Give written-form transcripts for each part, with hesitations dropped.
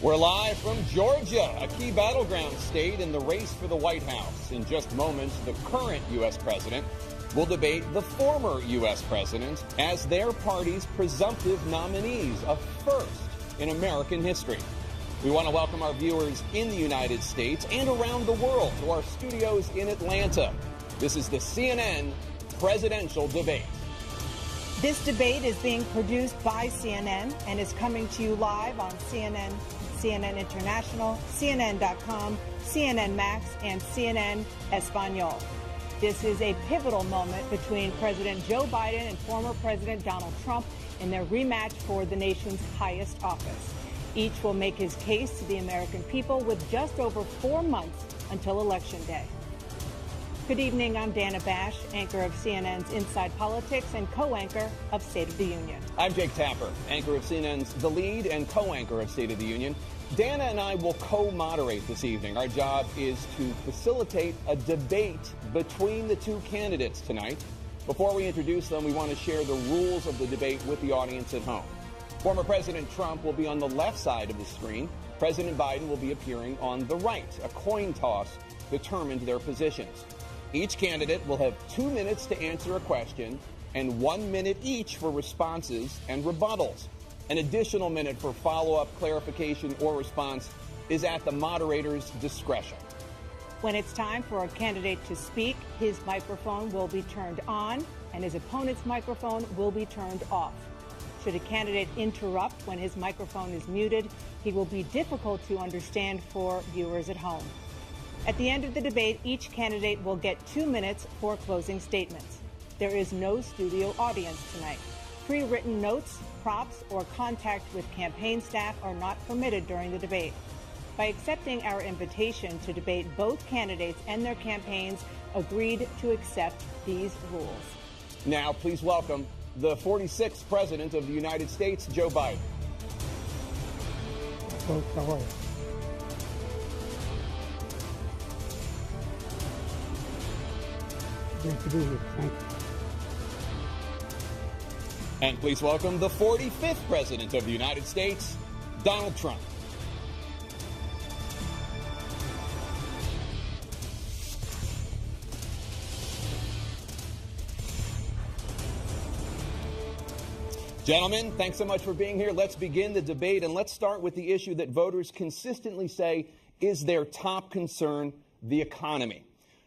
We're live from Georgia, a key battleground state in the race for the White House. In just moments, the current U.S. president will debate the former U.S. president as their party's presumptive nominees, a first in American history. We want to welcome our viewers in the United States and around the world to our studios in Atlanta. This is the CNN presidential debate. This debate is being produced by CNN and is coming to you live on CNN, CNN International, CNN.com, CNN Max, and CNN Espanol. This is a pivotal moment between President Joe Biden and former President Donald Trump in their rematch for the nation's highest office. Each will make his case to the American people with just over 4 months until Election Day. Good evening, I'm Dana Bash, anchor of CNN's Inside Politics and co-anchor of State of the Union. I'm Jake Tapper, anchor of CNN's The Lead and co-anchor of State of the Union. Dana and I will co-moderate this evening. Our job is to facilitate a debate between the two candidates tonight. Before we introduce them, we want to share the rules of the debate with the audience at home. Former President Trump will be on the left side of the screen. President Biden will be appearing on the right. A coin toss determined their positions. Each candidate will have 2 minutes to answer a question and 1 minute each for responses and rebuttals. An additional minute for follow-up, clarification, or response is at the moderator's discretion. When it's time for a candidate to speak, his microphone will be turned on and his opponent's microphone will be turned off. Should a candidate interrupt when his microphone is muted, he will be difficult to understand for viewers at home. At the end of the debate, each candidate will get 2 minutes for closing statements. There is no studio audience tonight. Pre-written notes, props, or contact with campaign staff are not permitted during the debate. By accepting our invitation to debate, both candidates and their campaigns agreed to accept these rules. Now, please welcome the 46th President of the United States, Joe Biden. Folks, how are you? Great to be here. Thank you. And please welcome the 45th President of the United States, Donald Trump. Gentlemen, thanks so much for being here. Let's begin the debate, and let's start with the issue that voters consistently say is their top concern, the economy.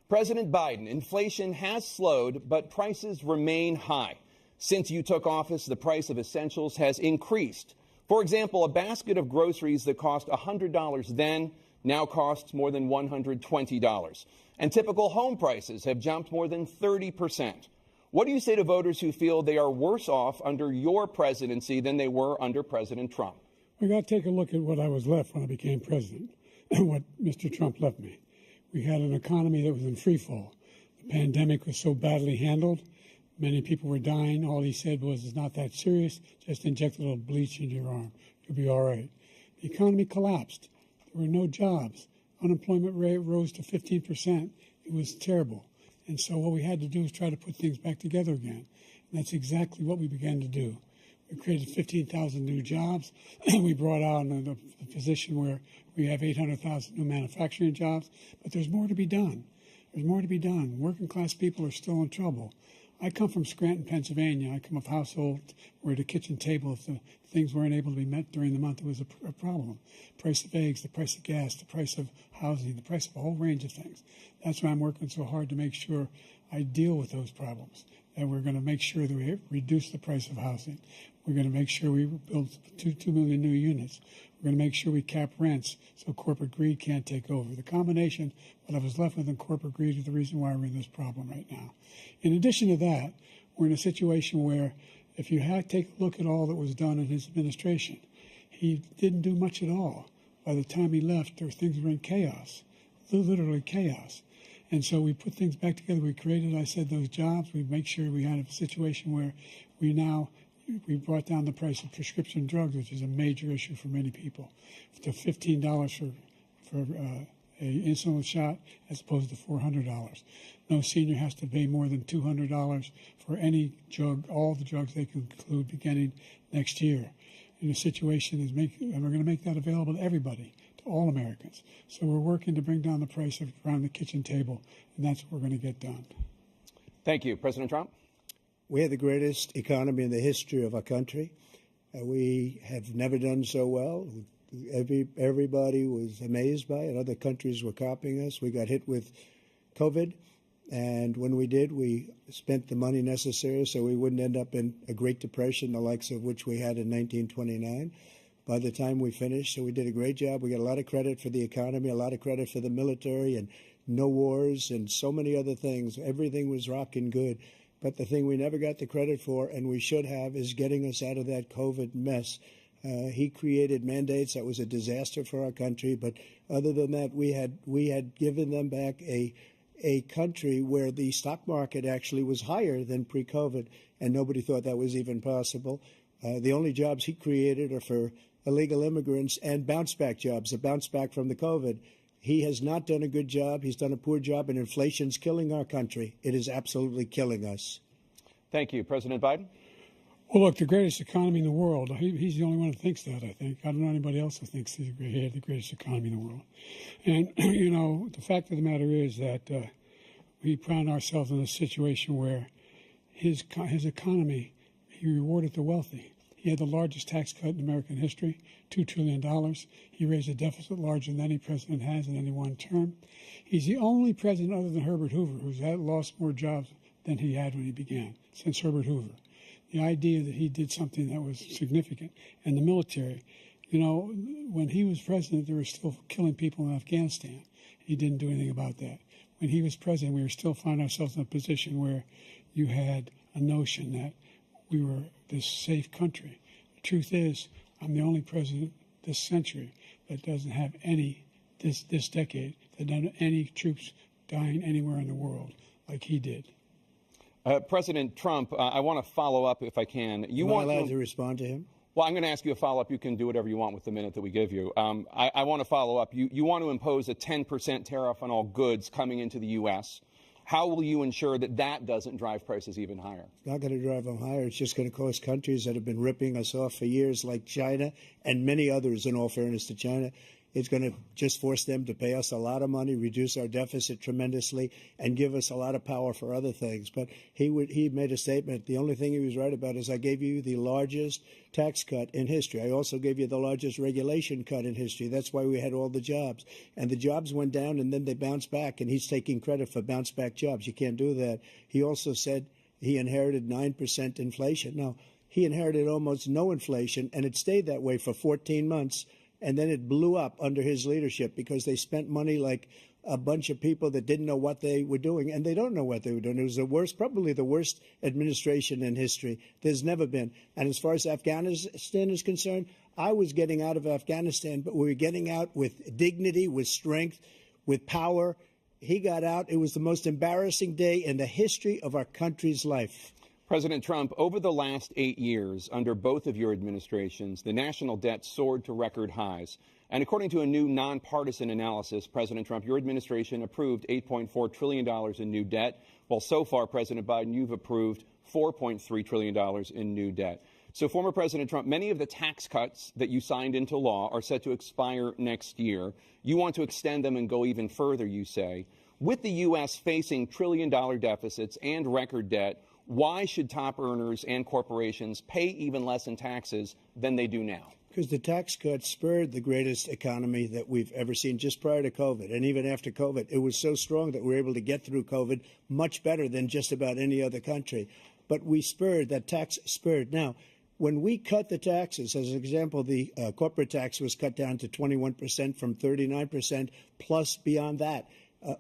President Biden, inflation has slowed, but prices remain high. Since you took office, the price of essentials has increased. For example, a basket of groceries that cost $100 then now costs more than $120. And typical home prices have jumped more than 30%. What do you say to voters who feel they are worse off under your presidency than they were under President Trump? We got to take a look at what I was left when I became president and what Mr. Trump left me. We had an economy that was in free fall. The pandemic was so badly handled. Many people were dying. All he said was, it's not that serious. Just inject a little bleach in your arm. You'll be all right. The economy collapsed. There were no jobs. Unemployment rate rose to 15%. It was terrible. And so what we had to do was try to put things back together again. And that's exactly what we began to do. We created 15,000 new jobs. We brought on a position where we have 800,000 new manufacturing jobs. But there's more to be done. There's more to be done. Working class people are still in trouble. I come from Scranton, Pennsylvania. I come of a household where the kitchen table, if the things weren't able to be met during the month, it was a problem. Price of eggs, the price of gas, the price of housing, the price of a whole range of things. That's why I'm working so hard to make sure I deal with those problems. And we're going to make sure that we reduce the price of housing. We're going to make sure we build 2 million new units. We're going to make sure we cap rents so corporate greed can't take over. The combination, what I was left with in corporate greed, is the reason why we're in this problem right now. In addition to that, we're in a situation where if you take a look at all that was done in his administration, he didn't do much at all. By the time he left, things were in chaos, literally chaos. And so we put things back together. We created, I said, those jobs. We make sure we had a situation where we brought down the price of prescription drugs, which is a major issue for many people, to $15 for an insulin shot as opposed to $400. No senior has to pay more than $200 for any drug, all the drugs they can include beginning next year. in a situation and we're going to make that available to everybody, to all Americans. So we're working to bring down the price around the kitchen table, and that's what we're going to get done. Thank you. President Trump? We had the greatest economy in the history of our country. We have never done so well. Everybody was amazed by it. Other countries were copying us. We got hit with COVID, and when we did, we spent the money necessary so we wouldn't end up in a Great Depression, the likes of which we had in 1929. By the time we finished, so we did a great job. We got a lot of credit for the economy, a lot of credit for the military, and no wars, and so many other things. Everything was rocking good. But the thing we never got the credit for, and we should have, is getting us out of that COVID mess. He created mandates that was a disaster for our country. But other than that, we had given them back a country where the stock market actually was higher than pre-COVID, and nobody thought that was even possible. The only jobs he created are for illegal immigrants and bounce-back jobs, a bounce-back from the COVID. He has not done a good job. He's done a poor job, and inflation's killing our country. It is absolutely killing us. Thank you. President Biden? Well, look, the greatest economy in the world, he's the only one who thinks that, I think. I don't know anybody else who thinks he had the greatest economy in the world. And, you know, the fact of the matter is that we found ourselves in a situation where his economy, he rewarded the wealthy. He had the largest tax cut in American history, $2 trillion. He raised a deficit larger than any president has in any one term. He's the only president other than Herbert Hoover who's lost more jobs than he had when he began, since Herbert Hoover. The idea that he did something that was significant. And the military, you know, when he was president, they were still killing people in Afghanistan. He didn't do anything about that. When he was president, we were still finding ourselves in a position where you had a notion that we were this safe country. The truth is, I'm the only president this century that doesn't have this decade, that doesn't have any troops dying anywhere in the world like he did. President Trump, I want to follow up if I can. Am I allowed to respond to him? Well, I'm going to ask you a follow-up. You can do whatever you want with the minute that we give you. I want to follow up. You want to impose a 10% tariff on all goods coming into the U.S. How will you ensure that that doesn't drive prices even higher? It's not going to drive them higher. It's just going to cost countries that have been ripping us off for years, like China and many others, in all fairness to China. It's going to just force them to pay us a lot of money, reduce our deficit tremendously, and give us a lot of power for other things. But he made a statement. The only thing he was right about is I gave you the largest tax cut in history. I also gave you the largest regulation cut in history. That's why we had all the jobs. And the jobs went down, and then they bounced back, and he's taking credit for bounce-back jobs. You can't do that. He also said he inherited 9% inflation. No, he inherited almost no inflation, and it stayed that way for 14 months. And then it blew up under his leadership because they spent money like a bunch of people that didn't know what they were doing, and they don't know what they were doing. It was the worst, probably the worst administration in history. There's never been. And as far as Afghanistan is concerned, I was getting out of Afghanistan, but we were getting out with dignity, with strength, with power. He got out. It was the most embarrassing day in the history of our country's life. President Trump, over the last 8 years, under both of your administrations, the national debt soared to record highs. And according to a new nonpartisan analysis, President Trump, your administration approved $8.4 trillion in new debt, while so far, President Biden, you've approved $4.3 trillion in new debt. So, former President Trump, many of the tax cuts that you signed into law are set to expire next year. You want to extend them and go even further, you say. With the U.S. facing trillion-dollar deficits and record debt, why should top earners and corporations pay even less in taxes than they do now? Because the tax cuts spurred the greatest economy that we've ever seen just prior to COVID. And even after COVID, it was so strong that we were able to get through COVID much better than just about any other country. But we spurred, that tax spurred. Now, when we cut the taxes, as an example, the corporate tax was cut down to 21% from 39%, plus beyond that.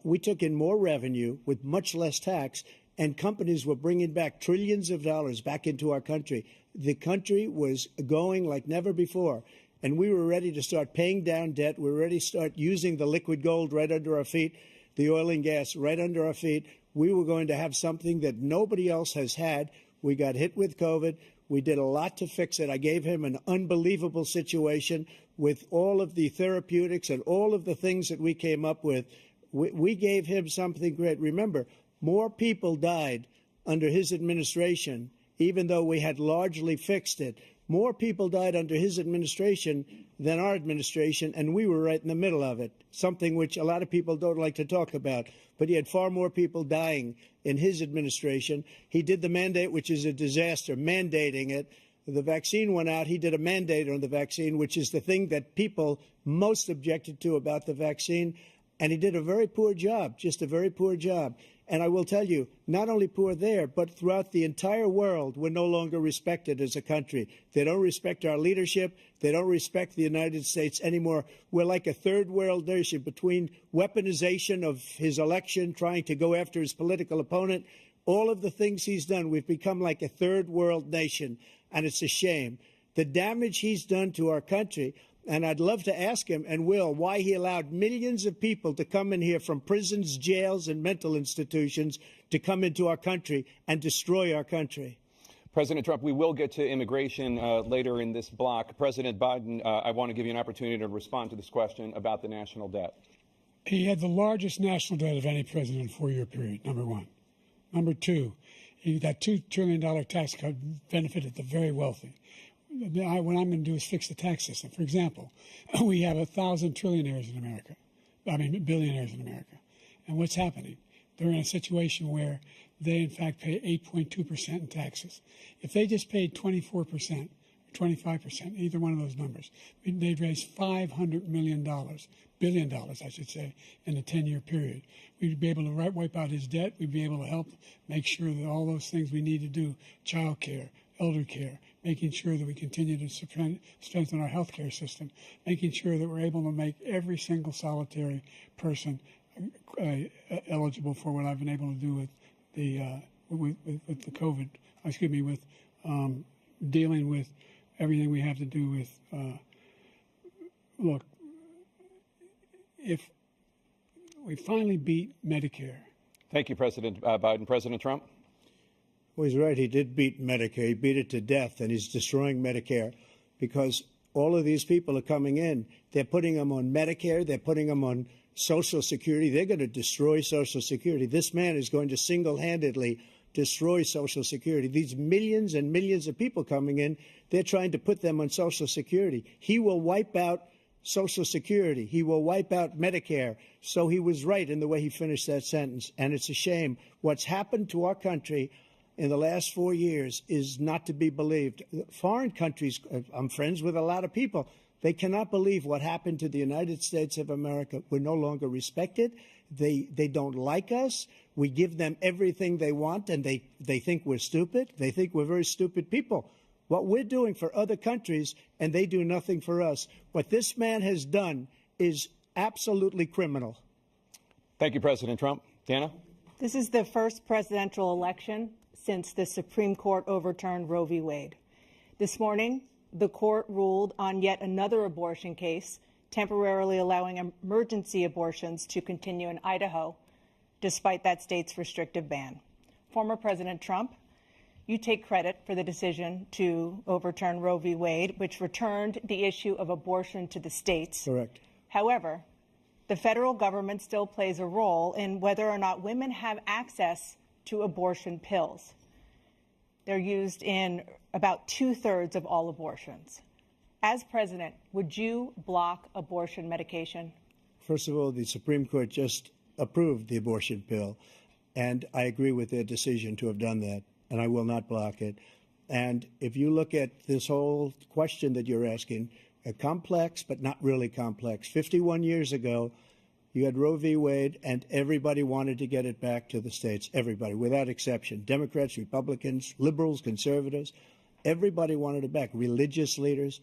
We took in more revenue with much less tax, and companies were bringing back trillions of dollars back into our country. The country was going like never before, and we were ready to start paying down debt. We were ready to start using the liquid gold right under our feet, the oil and gas right under our feet. We were going to have something that nobody else has had. We got hit with COVID. We did a lot to fix it. I gave him an unbelievable situation with all of the therapeutics and all of the things that we came up with. We gave him something great. Remember, more people died under his administration, even though we had largely fixed it. More people died under his administration than our administration, and we were right in the middle of it, something which a lot of people don't like to talk about. But he had far more people dying in his administration. He did the mandate, which is a disaster, mandating it. The vaccine went out. He did a mandate on the vaccine, which is the thing that people most objected to about the vaccine. And he did a very poor job, just a very poor job. And I will tell you, not only poor there, but throughout the entire world, we're no longer respected as a country. They don't respect our leadership. They don't respect the United States anymore. We're like a third world nation between weaponization of his election, trying to go after his political opponent, all of the things he's done. We've become like a third world nation, and it's a shame. The damage he's done to our country. And I'd love to ask him, and will, why he allowed millions of people to come in here from prisons, jails, and mental institutions to come into our country and destroy our country. President Trump, we will get to immigration later in this block. President Biden, I want to give you an opportunity to respond to this question about the national debt. He had the largest national debt of any president in a 4-year period, number one. Number two, that $2 trillion tax cut benefited the very wealthy. What I'm going to do is fix the tax system. For example, we have 1,000 trillionaires in America. Billionaires in America. And what's happening? They're in a situation where they, in fact, pay 8.2% in taxes. If they just paid 24% or 25%, either one of those numbers, they'd raise $500 billion, I should say, in a 10-year period. We'd be able to wipe out his debt. We'd be able to help make sure that all those things we need to do, child care, elder care, making sure that we continue to strengthen our health care system, making sure that we're able to make every single solitary person eligible for what I've been able to do with the COVID, with dealing with everything we have to do with, look, if we finally beat Medicare. Thank you, President Biden. President Trump? Well, he's right. He did beat Medicare. He beat it to death, and he's destroying Medicare because all of these people are coming in. They're putting them on Medicare. They're putting them on Social Security. They're going to destroy Social Security. This man is going to single-handedly destroy Social Security. These millions and millions of people coming in, they're trying to put them on Social Security. He will wipe out Social Security. He will wipe out Medicare. So he was right in the way he finished that sentence, and it's a shame. What's happened to our country in the last 4 years is not to be believed. Foreign countries, I'm friends with a lot of people, they cannot believe what happened to the United States of America. We're no longer respected. They don't like us. We give them everything they want, and they think we're stupid. They think we're very stupid people. What we're doing for other countries, and they do nothing for us. What this man has done is absolutely criminal. Thank you, President Trump. Dana? This is the first presidential election since the Supreme Court overturned Roe v. Wade. This morning, the court ruled on yet another abortion case, temporarily allowing emergency abortions to continue in Idaho, despite that state's restrictive ban. Former President Trump, you take credit for the decision to overturn Roe v. Wade, which returned the issue of abortion to the states. Correct. However, the federal government still plays a role in whether or not women have access to abortion pills. They're used in about 2/3 of all abortions. As president, would you block abortion medication? First of all, the Supreme Court just approved the abortion pill, and I agree with their decision to have done that, and I will not block it. And if you look at this whole question that you're asking, complex but not really complex. 51 years ago, you had Roe v. Wade, and everybody wanted to get it back to the states. Everybody, without exception. Democrats, Republicans, liberals, conservatives. Everybody wanted it back. Religious leaders.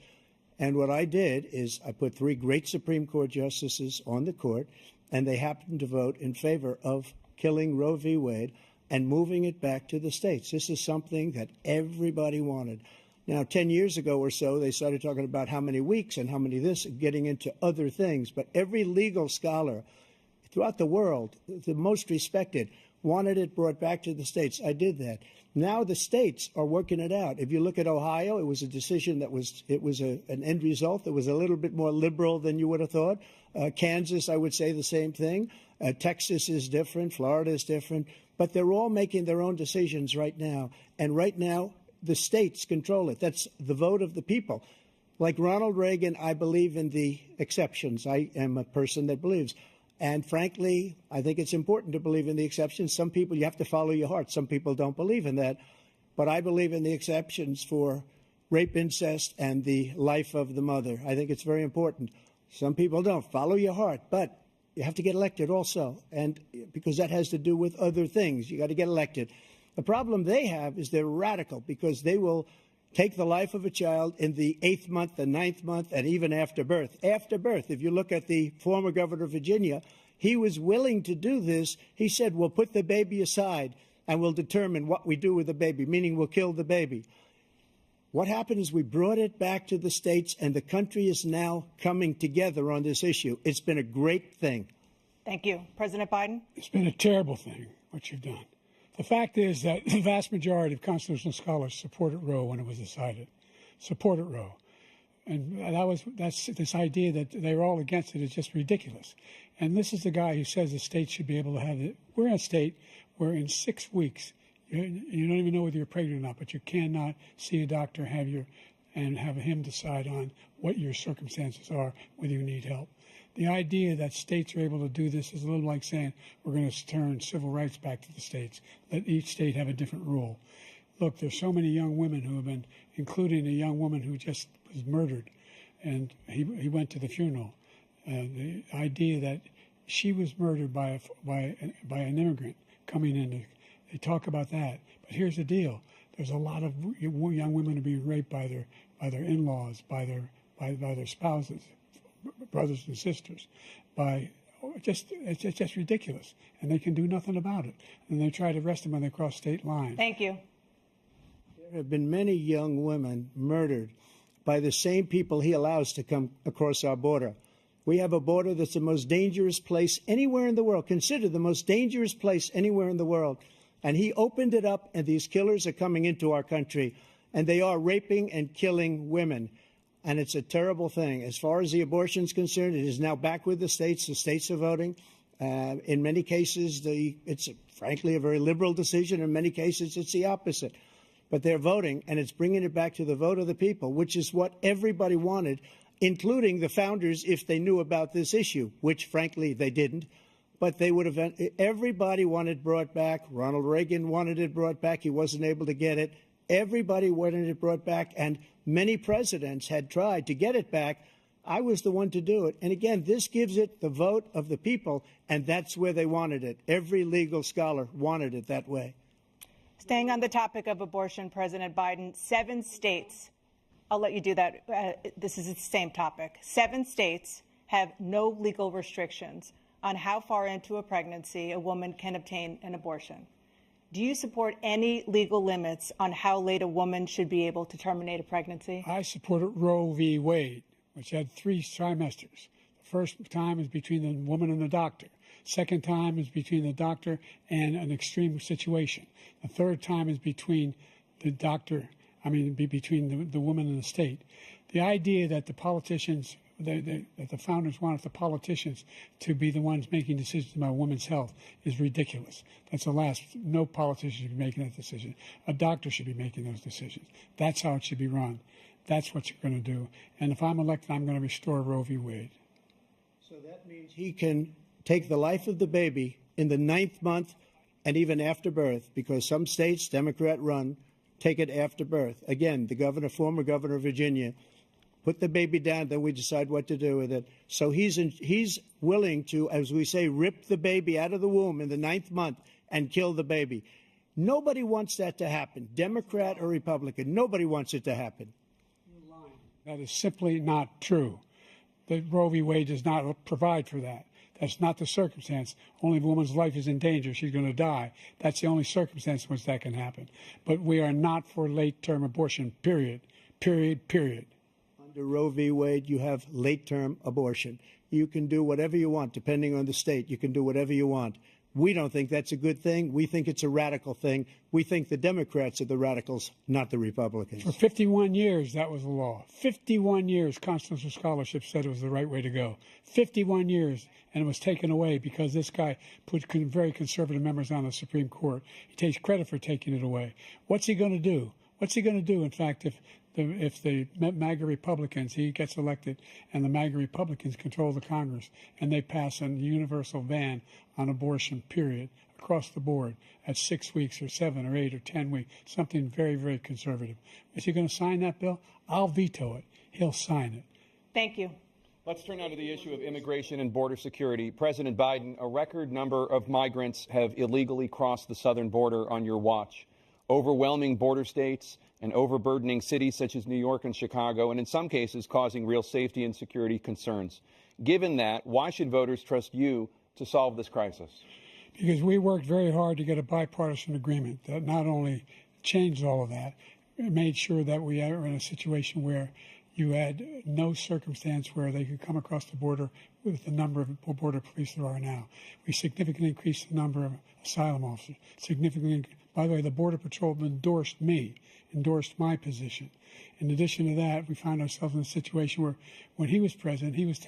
And what I did is I put 3 great Supreme Court justices on the court, and they happened to vote in favor of killing Roe v. Wade and moving it back to the states. This is something that everybody wanted. Now, 10 years ago or so, they started talking about how many weeks and how many this, getting into other things. But every legal scholar throughout the world, the most respected, wanted it brought back to the states. I did that. Now the states are working it out. If you look at Ohio, it was a decision that was an end result that was a little bit more liberal than you would have thought. Kansas, I would say the same thing. Texas is different. Florida is different. But they're all making their own decisions right now. And right now, the states control it. That's the vote of the people. Like Ronald Reagan, I believe in the exceptions. I am a person that believes. And frankly, I think it's important to believe in the exceptions. Some people, you have to follow your heart. Some people don't believe in that. But I believe in the exceptions for rape, incest, and the life of the mother. I think it's very important. Some people don't. Follow your heart. But you have to get elected also. And because that has to do with other things. You got to get elected. The problem they have is they're radical because they will take the life of a child in the 8th month, the 9th month, and even after birth. After birth, if you look at the former governor of Virginia, he was willing to do this. He said, we'll put the baby aside and we'll determine what we do with the baby, meaning we'll kill the baby. What happened is we brought it back to the states, and the country is now coming together on this issue. It's been a great thing. Thank you. President Biden? It's been a terrible thing, what you've done. The fact is that the vast majority of constitutional scholars supported Roe when it was decided, supported Roe. And that's this idea that they're all against it is just ridiculous. And this is the guy who says the state should be able to have it. We're in a state where in 6 weeks, you don't even know whether you're pregnant or not, but you cannot see a doctor, and have him decide on what your circumstances are, whether you need help. The idea that states are able to do this is a little like saying we're going to turn civil rights back to the states, let each state have a different rule. Look, there's so many young women who have been, including a young woman who just was murdered, and he went to the funeral. The idea that she was murdered by an immigrant coming in, they talk about that. But here's the deal: there's a lot of young women who are being raped by their in-laws, by their spouses, brothers and sisters, it's just ridiculous, and they can do nothing about it. And they try to arrest them when they cross state lines. Thank you. There have been many young women murdered by the same people he allows to come across our border. We have a border that's the most dangerous place anywhere in the world, considered the most dangerous place anywhere in the world. And he opened it up, and these killers are coming into our country, and they are raping and killing women. And it's a terrible thing. As far as the abortion is concerned, it is now back with the states. The states are voting. In many cases, it's frankly a very liberal decision. In many cases, it's the opposite. But they're voting, and it's bringing it back to the vote of the people, which is what everybody wanted, including the founders, if they knew about this issue, which, frankly, they didn't. But they would have. Everybody wanted it brought back. Ronald Reagan wanted it brought back. He wasn't able to get it. Everybody wanted it brought back, and many presidents had tried to get it back. I was the one to do it. And again, this gives it the vote of the people, and that's where they wanted it. Every legal scholar wanted it that way. Staying on the topic of abortion, President Biden, 7 states, I'll let you do that. This is the same topic. 7 states have no legal restrictions on how far into a pregnancy a woman can obtain an abortion. Do you support any legal limits on how late a woman should be able to terminate a pregnancy? I supported Roe v. Wade, which had 3 trimesters. The first time is between the woman and the doctor. Second time is between the doctor and an extreme situation. The third time is between the doctor, between the woman and the state. The idea that the politicians, that the founders wanted the politicians to be the ones making decisions about women's health is ridiculous. That's the last. No politician should be making that decision. A doctor should be making those decisions. That's how it should be run. That's what you're going to do. And if I'm elected, I'm going to restore Roe v. Wade. So that means he can take the life of the baby in the 9th month and even after birth, because some states, Democrat run, take it after birth. Again, the former governor of Virginia, put the baby down, then we decide what to do with it. So he's willing to, as we say, rip the baby out of the womb in the 9th month and kill the baby. Nobody wants that to happen, Democrat or Republican. Nobody wants it to happen. That is simply not true. The Roe v. Wade does not provide for that. That's not the circumstance. Only if a woman's life is in danger, she's going to die. That's the only circumstance in which that can happen. But we are not for late-term abortion, period. Period, period. Under Roe v. Wade, you have late-term abortion. You can do whatever you want, depending on the state. You can do whatever you want. We don't think that's a good thing. We think it's a radical thing. We think the Democrats are the radicals, not the Republicans. For 51 years, that was the law. 51 years, constitutional scholarship said it was the right way to go. 51 years, and it was taken away because this guy put very conservative members on the Supreme Court. He takes credit for taking it away. What's he going to do? What's he going to do? In fact, if the MAGA Republicans, he gets elected, and the MAGA Republicans control the Congress, and they pass a universal ban on abortion, period, across the board at 6 weeks or 7 or 8 or 10 weeks, something very, very conservative. Is he going to sign that bill? I'll veto it. He'll sign it. Thank you. Let's turn now to the issue of immigration and border security. President Biden, a record number of migrants have illegally crossed the southern border on your watch. Overwhelming border states and overburdening cities such as New York and Chicago, and in some cases causing real safety and security concerns. Given that, why should voters trust you to solve this crisis? Because we worked very hard to get a bipartisan agreement that not only changed all of that, it made sure that we are in a situation where you had no circumstance where they could come across the border with the number of border police there are now. We significantly increased the number of asylum officers. By the way, the Border Patrol endorsed my position. In addition to that, we found ourselves in a situation where when he was president, he was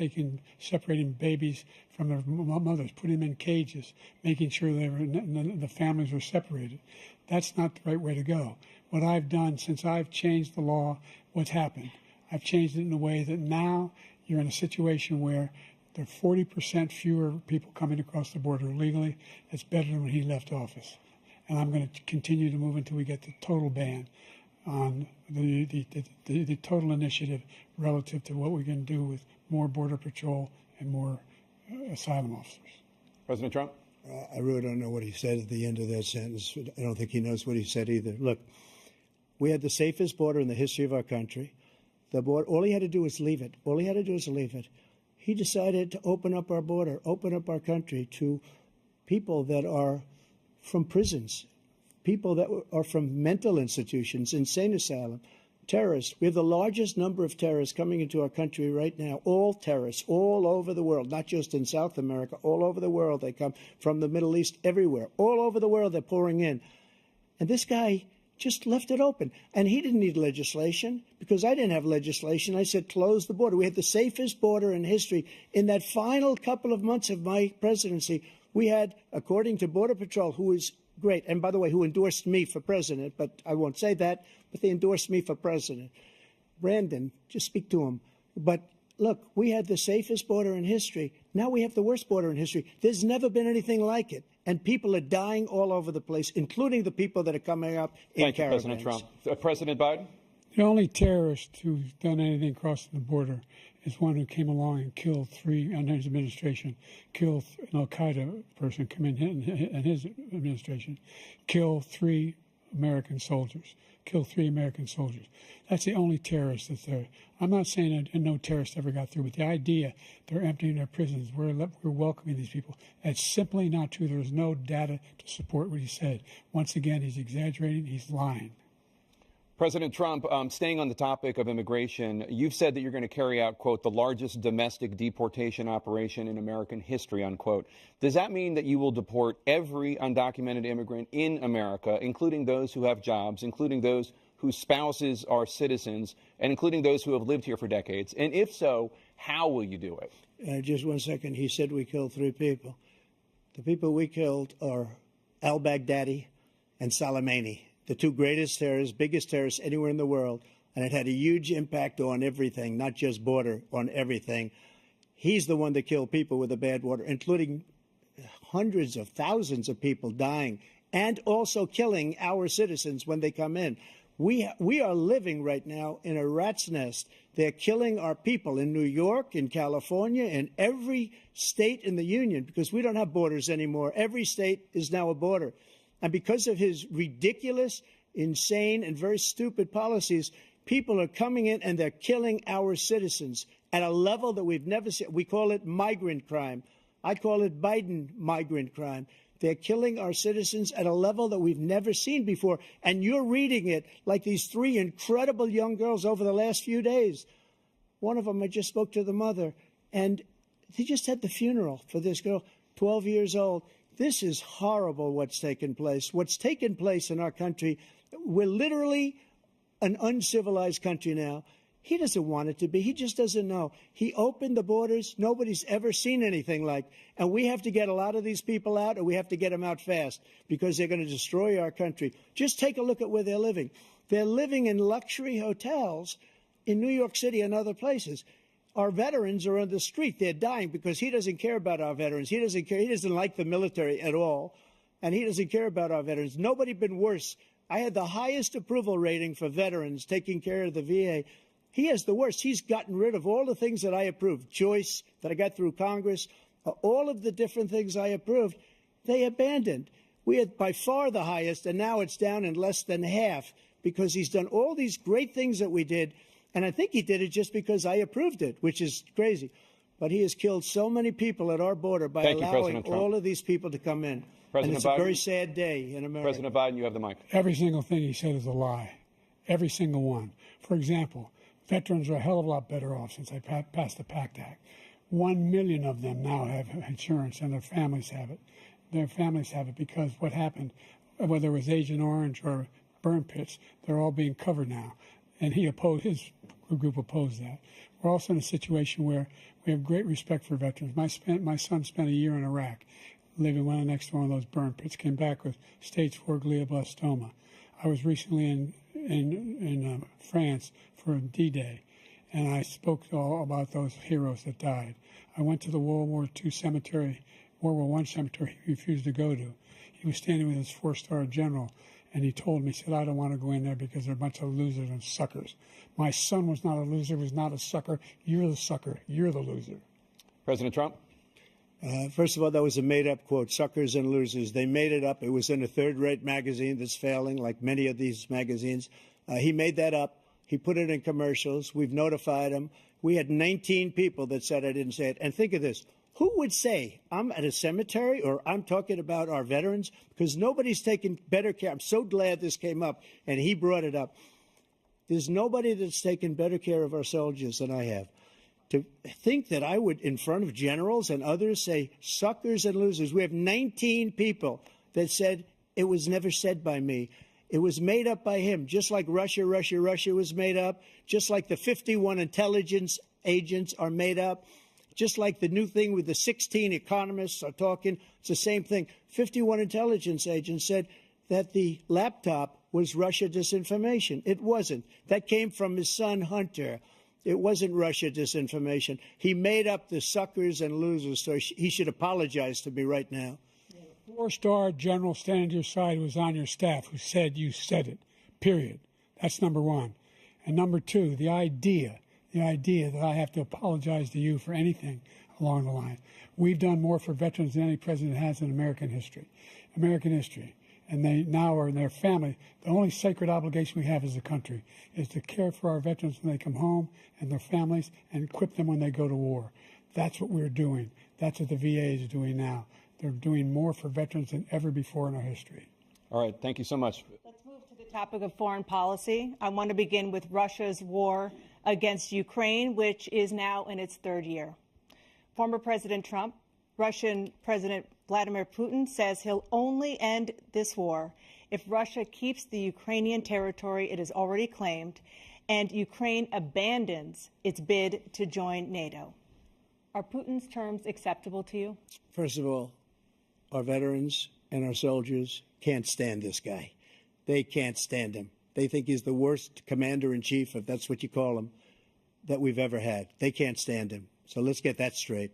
separating babies from their mothers, putting them in cages, making sure the families were separated. That's not the right way to go. What I've done since I've changed the law, what's happened? I've changed it in a way that now you're in a situation where there are 40% fewer people coming across the border illegally. That's better than when he left office. And I'm going to continue to move until we get the total ban on the total initiative relative to what we're going to do with more Border Patrol and more asylum officers. President Trump? I really don't know what he said at the end of that sentence. I don't think he knows what he said either. Look, we had the safest border in the history of our country. The border, all he had to do was leave it. All he had to do was leave it. He decided to open up our border, open up our country to people that are from prisons, people that are from mental institutions, insane asylum, terrorists. We have the largest number of terrorists coming into our country right now, all terrorists, all over the world, not just in South America, all over the world. They come from the Middle East, everywhere. All over the world, they're pouring in. And this guy just left it open. And he didn't need legislation because I didn't have legislation. I said, close the border. We had the safest border in history. In that final couple of months of my presidency, we had, according to Border Patrol, who is great, and by the way, who endorsed me for president, but I won't say that, but they endorsed me for president. Brandon, just speak to him. But look, we had the safest border in history. Now we have the worst border in history. There's never been anything like it. And people are dying all over the place, including the people that are coming up in caravans. Thank you, President Trump. President Biden? The only terrorist who's done anything crossing the border is one who came along and killed under his administration, killed an al-Qaeda person come in his administration, killed 3 American soldiers. That's the only terrorist that's there. I'm not saying that no terrorist ever got through, but the idea they're emptying their prisons, we're welcoming these people, that's simply not true. There's no data to support what he said. Once again, he's exaggerating, he's lying. President Trump, staying on the topic of immigration, you've said that you're going to carry out, quote, the largest domestic deportation operation in American history, unquote. Does that mean that you will deport every undocumented immigrant in America, including those who have jobs, including those whose spouses are citizens, and including those who have lived here for decades? And if so, how will you do it? Just 1 second. He said we killed 3 people. The people we killed are al-Baghdadi and Soleimani, the 2 greatest terrorists, biggest terrorists anywhere in the world. And it had a huge impact on everything, not just border, on everything. He's the one that killed people with the bad water, including hundreds of thousands of people dying and also killing our citizens when they come in. We are living right now in a rat's nest. They're killing our people in New York, in California, in every state in the union, because we don't have borders anymore. Every state is now a border. And because of his ridiculous, insane, and very stupid policies, people are coming in and they're killing our citizens at a level that we've never seen. We call it migrant crime. I call it Biden migrant crime. They're killing our citizens at a level that we've never seen before. And you're reading it like these 3 incredible young girls over the last few days. One of them, I just spoke to the mother, and they just had the funeral for this girl, 12 years old. This is horrible what's taken place. What's taken place in our country, we're literally an uncivilized country now. He doesn't want it to be. He just doesn't know. He opened the borders. Nobody's ever seen anything like. And we have to get a lot of these people out, and we have to get them out fast because they're going to destroy our country. Just take a look at where they're living. They're living in luxury hotels in New York City and other places. Our veterans are on the street. They're dying because he doesn't care about our veterans. He doesn't care. He doesn't like the military at all, and he doesn't care about our veterans. Nobody been worse. I had the highest approval rating for veterans taking care of the VA. He has the worst. He's gotten rid of all the things that I approved. Choice that I got through Congress, all of the different things I approved, they abandoned. We had by far the highest, and now it's down in less than half because he's done all these great things that we did. And I think he did it just because I approved it, which is crazy. But he has killed so many people at our border by allowing all of these people to come in. And it's a very sad day in America. President Biden, you have the mic. Every single thing he said is a lie. Every single one. For example, veterans are a hell of a lot better off since I passed the PACT Act. 1 million of them now have insurance, and their families have it. Their families have it because what happened, whether it was Agent Orange or burn pits, they're all being covered now. And his group opposed that. We're also in a situation where we have great respect for veterans. My son spent a year in Iraq, living right next to one of those burn pits, came back with stage 4 glioblastoma. I was recently in France for D-Day, and I spoke all about those heroes that died. I went to the World War I cemetery he refused to go to. He was standing with his 4-star general, and he told me, he said, I don't want to go in there because they're a bunch of losers and suckers. My son was not a loser, was not a sucker. You're the sucker. You're the loser. President Trump? First of all, that was a made-up quote, suckers and losers. They made it up. It was in a third-rate magazine that's failing, like many of these magazines. He made that up. He put it in commercials. We've notified him. We had 19 people that said I didn't say it. And think of this. Who would say I'm at a cemetery or I'm talking about our veterans? Because nobody's taken better care. I'm so glad this came up, and he brought it up. There's nobody that's taken better care of our soldiers than I have. To think that I would, in front of generals and others, say suckers and losers. We have 19 people that said it was never said by me. It was made up by him, just like Russia was made up, just like the 51 intelligence agents are made up, just like the new thing with the 16 economists are talking. It's the same thing. 51 intelligence agents said that the laptop was Russia disinformation. It wasn't. That came from his son, Hunter. It wasn't Russia disinformation. He made up the suckers and losers, so he should apologize to me right now. 4-star general standing to your side who was on your staff who said you said it, period. That's number one. And number two, the idea that I have to apologize to you for anything along the line. We've done more for veterans than any president has in American history. And they now are in their family. The only sacred obligation we have as a country is to care for our veterans when they come home and their families and equip them when they go to war. That's what we're doing. That's what the VA is doing now. They're doing more for veterans than ever before in our history. All right. Thank you so much. Let's move to the topic of foreign policy. I want to begin with Russia's war against Ukraine, which is now in its third year. Former President Trump, Russian President Vladimir Putin says he'll only end this war if Russia keeps the Ukrainian territory it has already claimed and Ukraine abandons its bid to join NATO. Are Putin's terms acceptable to you? First of all, our veterans and our soldiers can't stand this guy. They can't stand him. They think he's the worst commander-in-chief, if that's what you call him, that we've ever had. They can't stand him. So let's get that straight.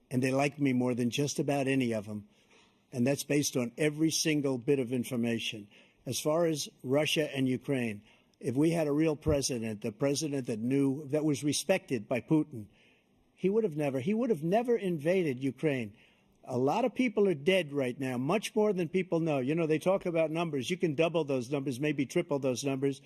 And they like me more than just about any of them. And that's based on every single bit of information. As far as Russia and Ukraine, if we had a real president, the president that knew, that was respected by Putin, he would have never invaded Ukraine. A lot of people are dead right now, much more than people know. You know, they talk about numbers. You can double those numbers, maybe triple those numbers.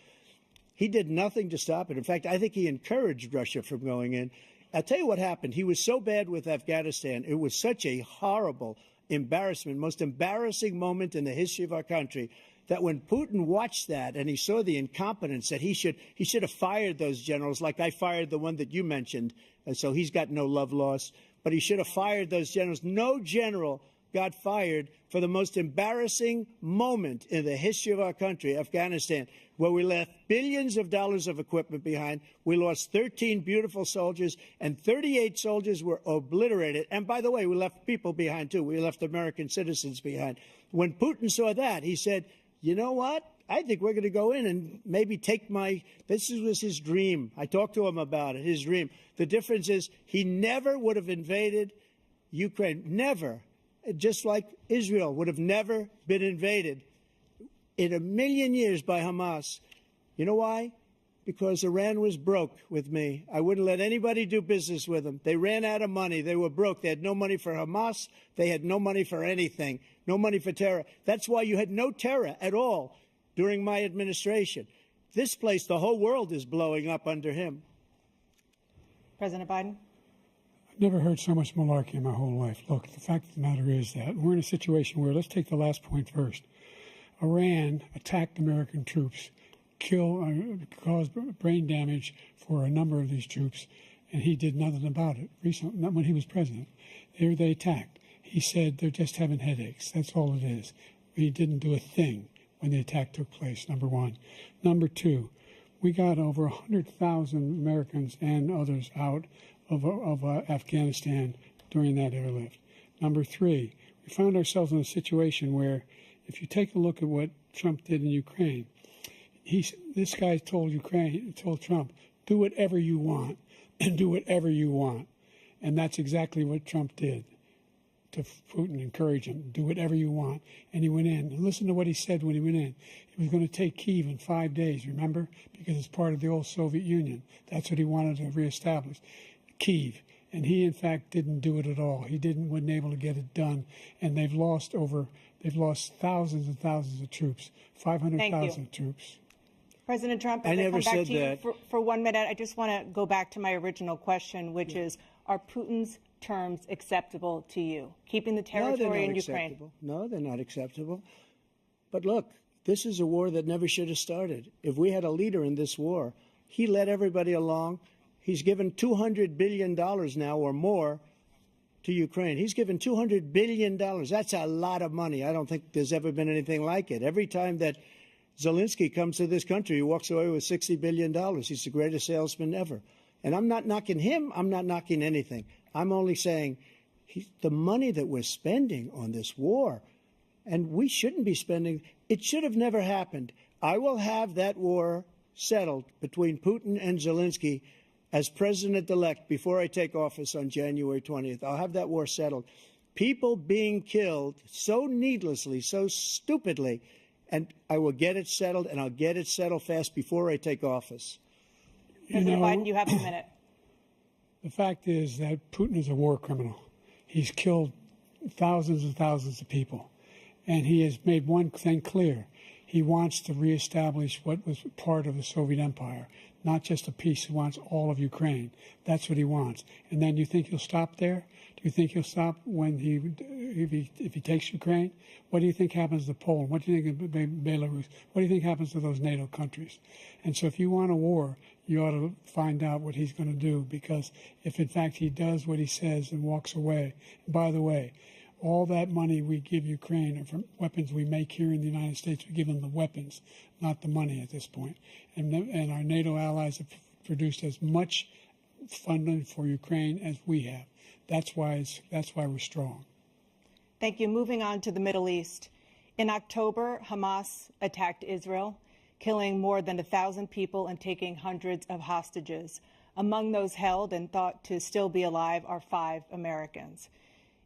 He did nothing to stop it. In fact, I think he encouraged Russia from going in. I'll tell you what happened. He was so bad with Afghanistan. It was such a horrible embarrassment, most embarrassing moment in the history of our country, that when Putin watched that and he saw the incompetence, that he should have fired those generals, like I fired the one that you mentioned. And so he's got no love lost. But he should have fired those generals. No general got fired for the most embarrassing moment in the history of our country, Afghanistan, where we left billions of dollars of equipment behind. We lost 13 beautiful soldiers, and 38 soldiers were obliterated. And by the way, we left people behind, too. We left American citizens behind. When Putin saw that, he said, you know what? I think we're going to go in and maybe take this was his dream. I talked to him about it, his dream. The difference is he never would have invaded Ukraine. Never. Just like Israel would have never been invaded in a million years by Hamas. You know why? Because Iran was broke with me. I wouldn't let anybody do business with them. They ran out of money. They were broke. They had no money for Hamas. They had no money for anything, no money for terror. That's why you had no terror at all during my administration. This place, the whole world is blowing up under him. President Biden? I've never heard so much malarkey in my whole life. Look, the fact of the matter is that we're in a situation where, let's take the last point first. Iran attacked American troops, caused brain damage for a number of these troops, and he did nothing about it. Recently, not when he was president. They attacked. He said they're just having headaches. That's all it is. He didn't do a thing when the attack took place, number one. Number two, we got over 100,000 Americans and others out of Afghanistan during that airlift. Number three, we found ourselves in a situation where, if you take a look at what Trump did in Ukraine, this guy told Trump, do whatever you want and do whatever you want. And that's exactly what Trump did to Putin, encourage him, do whatever you want. And he went in. And listen to what he said when he went in. He was going to take Kyiv in 5 days, remember? Because it's part of the old Soviet Union. That's what he wanted to reestablish, Kyiv. And he, in fact, didn't do it at all. He wasn't able to get it done. And they've lost thousands and thousands of troops, 500,000 troops. President Trump, as I come back to you for 1 minute, I just want to go back to my original question, which is, are Putin's terms acceptable to you? Keeping the territory in Ukraine? No, they're not acceptable. But look, this is a war that never should have started. If we had a leader in this war, he led everybody along. He's given $200 billion now or more to Ukraine. He's given $200 billion. That's a lot of money. I don't think there's ever been anything like it. Every time that Zelensky comes to this country, he walks away with $60 billion. He's the greatest salesman ever. And I'm not knocking him. I'm not knocking anything. I'm only saying the money that we're spending on this war, and we shouldn't be spending, it should have never happened. I will have that war settled between Putin and Zelensky as president-elect before I take office on January 20th. I'll have that war settled. People being killed so needlessly, so stupidly, and I will get it settled, and I'll get it settled fast before I take office. President Biden, you have a minute. The fact is that Putin is a war criminal. He's killed thousands and thousands of people. And he has made one thing clear. He wants to reestablish what was part of the Soviet Empire, not just a piece. He wants all of Ukraine. That's what he wants. And then you think he'll stop there? Do you think he'll stop when if he takes Ukraine? What do you think happens to Poland? What do you think of Belarus? What do you think happens to those NATO countries? And so if you want a war, you ought to find out what he's going to do, because if in fact he does what he says and walks away, and by the way, all that money we give Ukraine are from weapons we make here in the United States. We give them the weapons, not the money at this point. And our NATO allies have produced as much funding for Ukraine as we have. That's why we're strong. Thank you. Moving on to the Middle East. In October, Hamas attacked Israel, killing more than 1,000 people and taking hundreds of hostages. Among those held and thought to still be alive are 5 Americans.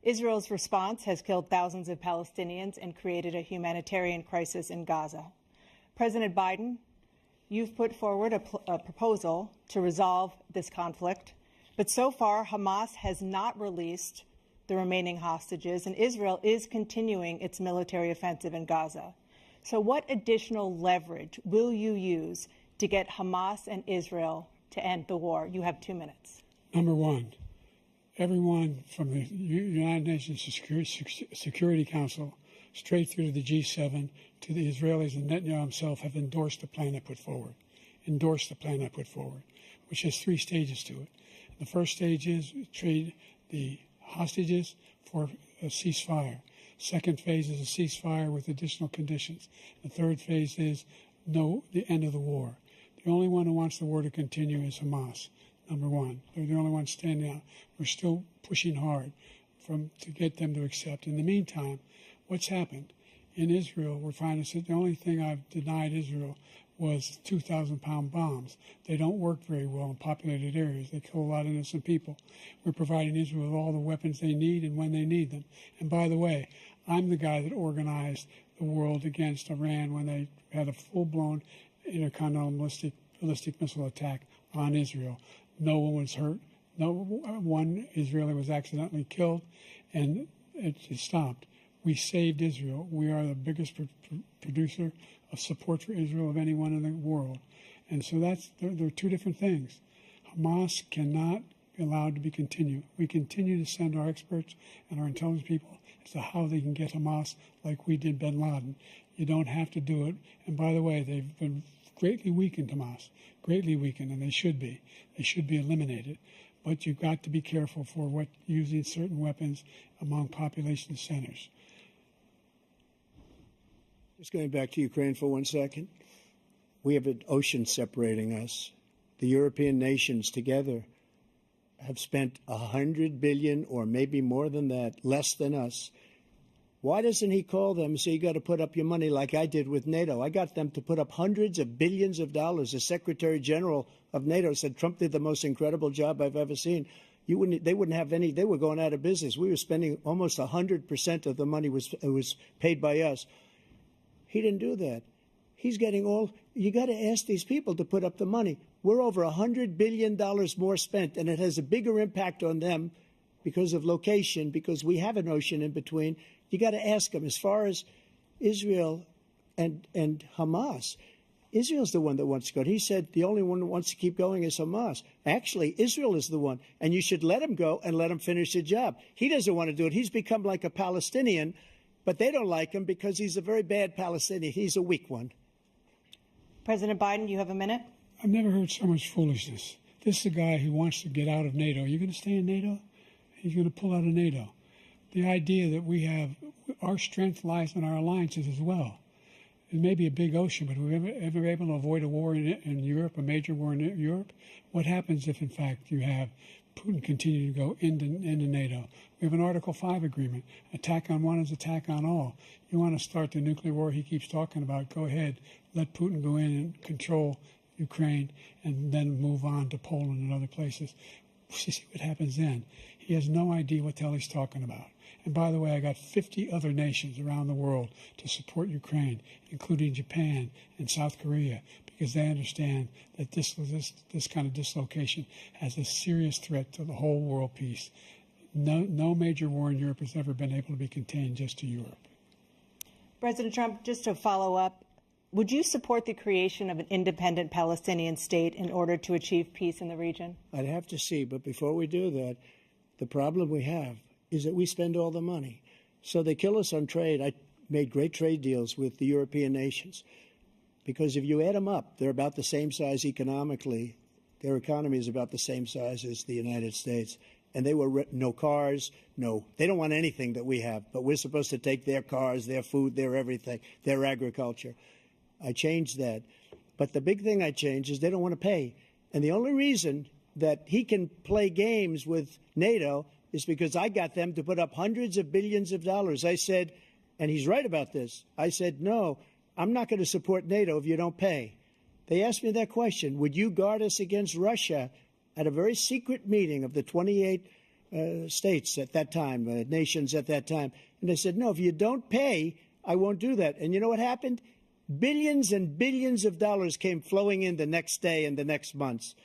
Israel's response has killed thousands of Palestinians and created a humanitarian crisis in Gaza. President Biden, you've put forward a proposal to resolve this conflict, but so far Hamas has not released the remaining hostages, and Israel is continuing its military offensive in Gaza. So what additional leverage will you use to get Hamas and Israel to end the war? You have 2 minutes. Number one, everyone from the United Nations Security Council straight through to the G7 to the Israelis and Netanyahu himself have endorsed the plan I put forward, which has 3 stages to it. The first stage is trade the hostages for a ceasefire. Second phase is a ceasefire with additional conditions. The third phase is the end of the war. The only one who wants the war to continue is Hamas. Number one, they're the only ones standing out. We're still pushing hard to get them to accept. In the meantime, what's happened? in Israel, we're finding that the only thing I've denied Israel was 2,000-pound bombs. They don't work very well in populated areas. They kill a lot of innocent people. We're providing Israel with all the weapons they need and when they need them. And by the way, I'm the guy that organized the world against Iran when they had a full-blown intercontinental ballistic missile attack on Israel. No one was hurt. No one Israeli was accidentally killed, and it stopped. We saved Israel. We are the biggest producer of support for Israel of anyone in the world. And so there are two different things. Hamas cannot be allowed to be continued. We continue to send our experts and our intelligence people as to how they can get Hamas like we did bin Laden. You don't have to do it. And by the way, they've been greatly weakened, Hamas, greatly weakened, and they should be. They should be eliminated. But you've got to be careful for using certain weapons among population centers. Just going back to Ukraine for 1 second. We have an ocean separating us. The European nations together have spent $100 billion, or maybe more than that, less than us. Why doesn't he call them and say, you got to put up your money like I did with NATO? I got them to put up hundreds of billions of dollars. The Secretary General of NATO said Trump did the most incredible job I've ever seen. They wouldn't have any. They were going out of business. We were spending almost 100% of the money was paid by us. He didn't do that. He's getting all. You got to ask these people to put up the money. We're over $100 billion more spent, and it has a bigger impact on them because of location, because we have an ocean in between. You got to ask them. As far as Israel and Hamas, Israel's the one that wants to go. He said the only one that wants to keep going is Hamas. Actually, Israel is the one, and you should let him go and let him finish the job. He doesn't want to do it. He's become like a Palestinian, but they don't like him because he's a very bad Palestinian. He's a weak one. President Biden, you have a minute. I've never heard so much foolishness. This is a guy who wants to get out of NATO. You're going to stay in NATO? He's going to pull out of NATO. The idea that we have our strength lies in our alliances as well. It may be a big ocean, but we're ever able to avoid a war in Europe, a major war in Europe? What happens if, in fact, you have Putin continue to go into NATO? We have an Article 5 agreement. Attack on one is attack on all. You want to start the nuclear war he keeps talking about, go ahead. Let Putin go in and control Ukraine and then move on to Poland and other places. See what happens then. He has no idea what the hell he's talking about. And by the way, I got 50 other nations around the world to support Ukraine, including Japan and South Korea, because they understand that this kind of dislocation has a serious threat to the whole world peace. No major war in Europe has ever been able to be contained just to Europe. President Trump, just to follow up, would you support the creation of an independent Palestinian state in order to achieve peace in the region? I'd have to see, but before we do that, the problem we have is that we spend all the money. So they kill us on trade. I made great trade deals with the European nations because if you add them up, they're about the same size economically. Their economy is about the same size as the United States. And they were no cars, they don't want anything that we have, but we're supposed to take their cars, their food, their everything, their agriculture. I changed that. But the big thing I changed is they don't want to pay. And the only reason that he can play games with NATO is because I got them to put up hundreds of billions of dollars. I said, and he's right about this, I said, no, I'm not going to support NATO if you don't pay. They asked me that question, would you guard us against Russia, at a very secret meeting of the 28 states at that time, nations at that time. And I said, no, if you don't pay, I won't do that. And you know what happened? Billions and billions of dollars came flowing in the next day and the next months.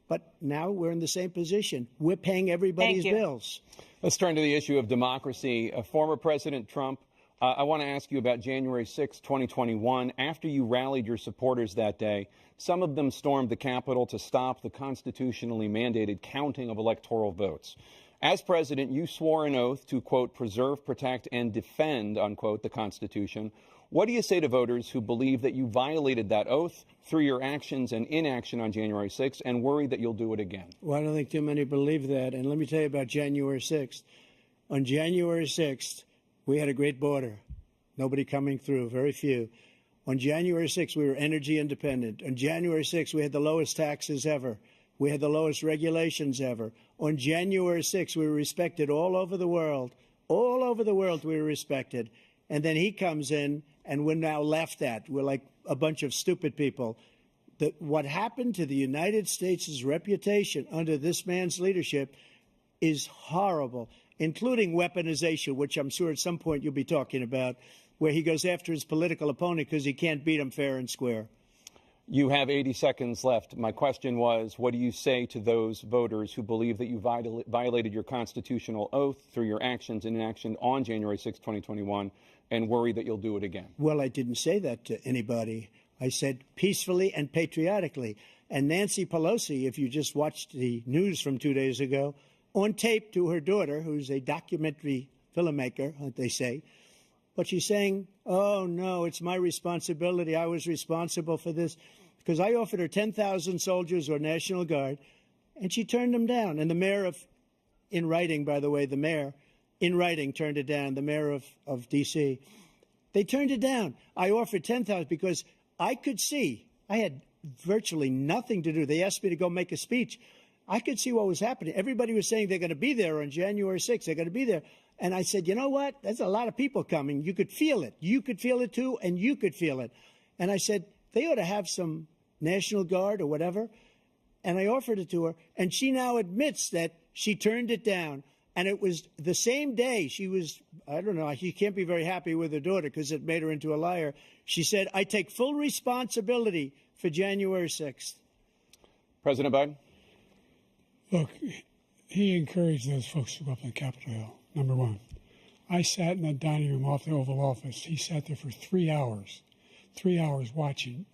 But now we're in the same position. We're paying everybody's bills. Let's turn to the issue of democracy. Former President Trump, I want to ask you about January 6, 2021. After you rallied your supporters that day, some of them stormed the Capitol to stop the constitutionally mandated counting of electoral votes. As president, you swore an oath to, quote, preserve, protect, and defend, unquote, the Constitution. What do you say to voters who believe that you violated that oath through your actions and inaction on January 6th and worry that you'll do it again? Well, I don't think too many believe that. And let me tell you about January 6th. On January 6th, we had a great border. Nobody coming through, very few. On January 6th, we were energy independent. On January 6th, we had the lowest taxes ever. We had the lowest regulations ever. On January 6th, we were respected all over the world. All over the world, we were respected. And then he comes in, and we're now laughed at. We're like a bunch of stupid people. What happened to the United States' reputation under this man's leadership is horrible, including weaponization, which I'm sure at some point you'll be talking about, where he goes after his political opponent because he can't beat him fair and square. You have 80 seconds left. My question was, what do you say to those voters who believe that you violated your constitutional oath through your actions and inaction on January 6, 2021, and worry that you'll do it again? Well, I didn't say that to anybody. I said peacefully and patriotically. And Nancy Pelosi, if you just watched the news from 2 days ago, on tape to her daughter, who's a documentary filmmaker, they say, but she's saying, oh, no, it's my responsibility. I was responsible for this because I offered her 10,000 soldiers or National Guard, and she turned them down. And the mayor in writing, by the way, the mayor in writing turned it down, the mayor of D.C. They turned it down. I offered 10,000 because I could see, I had virtually nothing to do. They asked me to go make a speech. I could see what was happening. Everybody was saying they're going to be there on January 6th. They're going to be there. And I said, you know what? There's a lot of people coming. You could feel it. You could feel it, too, and you could feel it. And I said, they ought to have some National Guard or whatever. And I offered it to her. And she now admits that she turned it down. And it was the same day she was, I don't know, she can't be very happy with her daughter because it made her into a liar. She said, I take full responsibility for January 6th. President Biden? Look, he encouraged those folks to go up on Capitol Hill, number one. I sat in that dining room off the Oval Office. He sat there for 3 hours watching,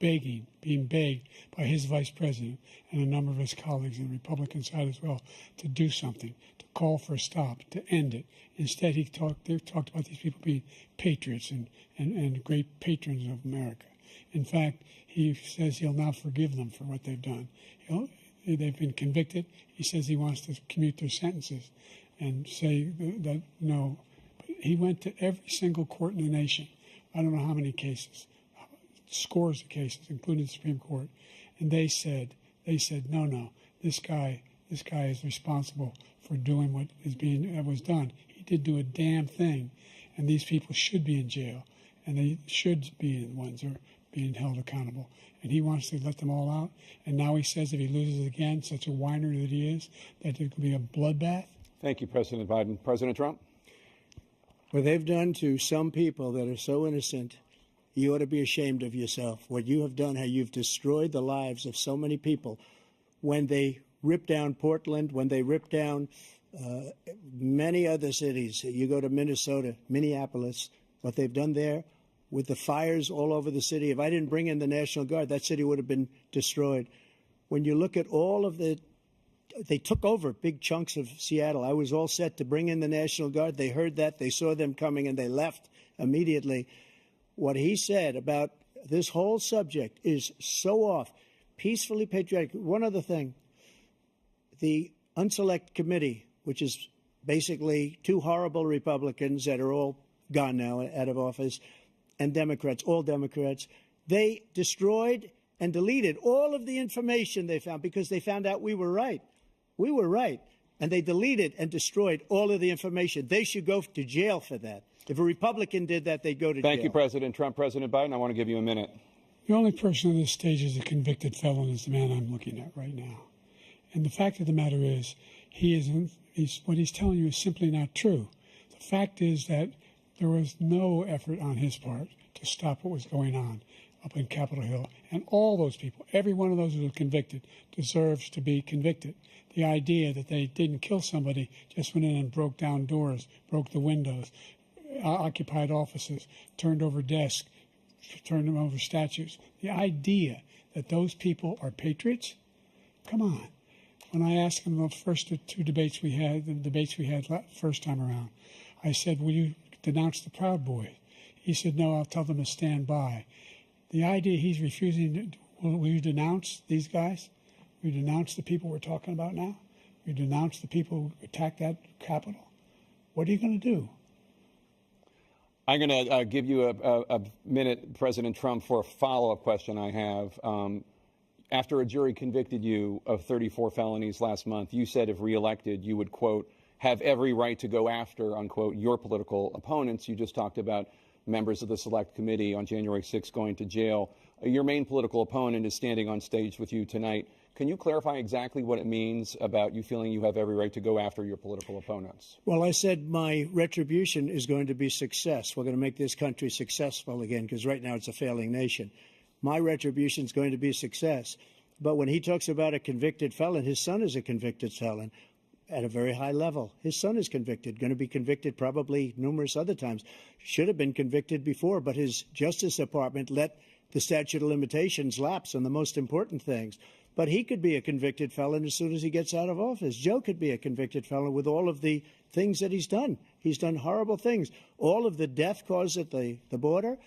begging, being begged by his vice president and a number of his colleagues on the Republican side as well to do something, to call for a stop, to end it. Instead, they talked about these people being patriots and great patrons of America. In fact, he says he'll now forgive them for what they've done. They've been convicted. He says he wants to commute their sentences and say that no. But he went to every single court in the nation. I don't know how many cases, scores of cases, including the Supreme Court, and they said no, this guy is responsible for doing what was done. He did do a damn thing, and these people should be in jail, and they should be the ones who are being held accountable. And he wants to let them all out. And now he says if he loses again, such a whiner that he is, that there could be a bloodbath. Thank you, President Biden. President Trump? What they've done to some people that are so innocent, you ought to be ashamed of yourself. What you have done, how you've destroyed the lives of so many people. When they ripped down Portland, when they ripped down many other cities, you go to Minnesota, Minneapolis, what they've done there, with the fires all over the city. If I didn't bring in the National Guard, that city would have been destroyed. When you look at all of they took over big chunks of Seattle. I was all set to bring in the National Guard. They heard that. They saw them coming, and they left immediately. What he said about this whole subject is so off. Peacefully patriotic. One other thing. The Unselect Committee, which is basically two horrible Republicans that are all gone now out of office, and Democrats, all Democrats, they destroyed and deleted all of the information they found because they found out we were right. We were right. And they deleted and destroyed all of the information. They should go to jail for that. If a Republican did that, they'd go to jail. Thank you, President Trump. President Biden, I want to give you a minute. The only person on this stage is a convicted felon is the man I'm looking at right now. And the fact of the matter is, what he's telling you is simply not true. The fact is that there was no effort on his part to stop what was going on up in Capitol Hill. And all those people, every one of those who were convicted, deserves to be convicted. The idea that they didn't kill somebody, just went in and broke down doors, broke the windows, occupied offices, turned over desks, turned over statues. The idea that those people are patriots? Come on. When I asked him the first two debates we had, first time around, I said, will you denounce the Proud Boys? He said, no, I'll tell them to stand by. The idea he's refusing, will you denounce these guys? Will you denounce the people we're talking about now? Will you denounce the people who attacked that Capitol? What are you going to do? I'm going to give you a minute, President Trump, for a follow-up question I have. After a jury convicted you of 34 felonies last month, you said if reelected, you would, quote, have every right to go after, unquote, your political opponents. You just talked about members of the Select Committee on January 6th going to jail. Your main political opponent is standing on stage with you tonight. Can you clarify exactly what it means about you feeling you have every right to go after your political opponents? Well, I said my retribution is going to be success. We're going to make this country successful again, because right now it's a failing nation. My retribution is going to be success. But when he talks about a convicted felon, his son is a convicted felon at a very high level. His son is convicted, going to be convicted probably numerous other times. Should have been convicted before, but his Justice Department let the statute of limitations lapse on the most important things. But he could be a convicted felon as soon as he gets out of office. Joe could be a convicted felon with all of the things that he's done. He's done horrible things. All of the death caused at the border,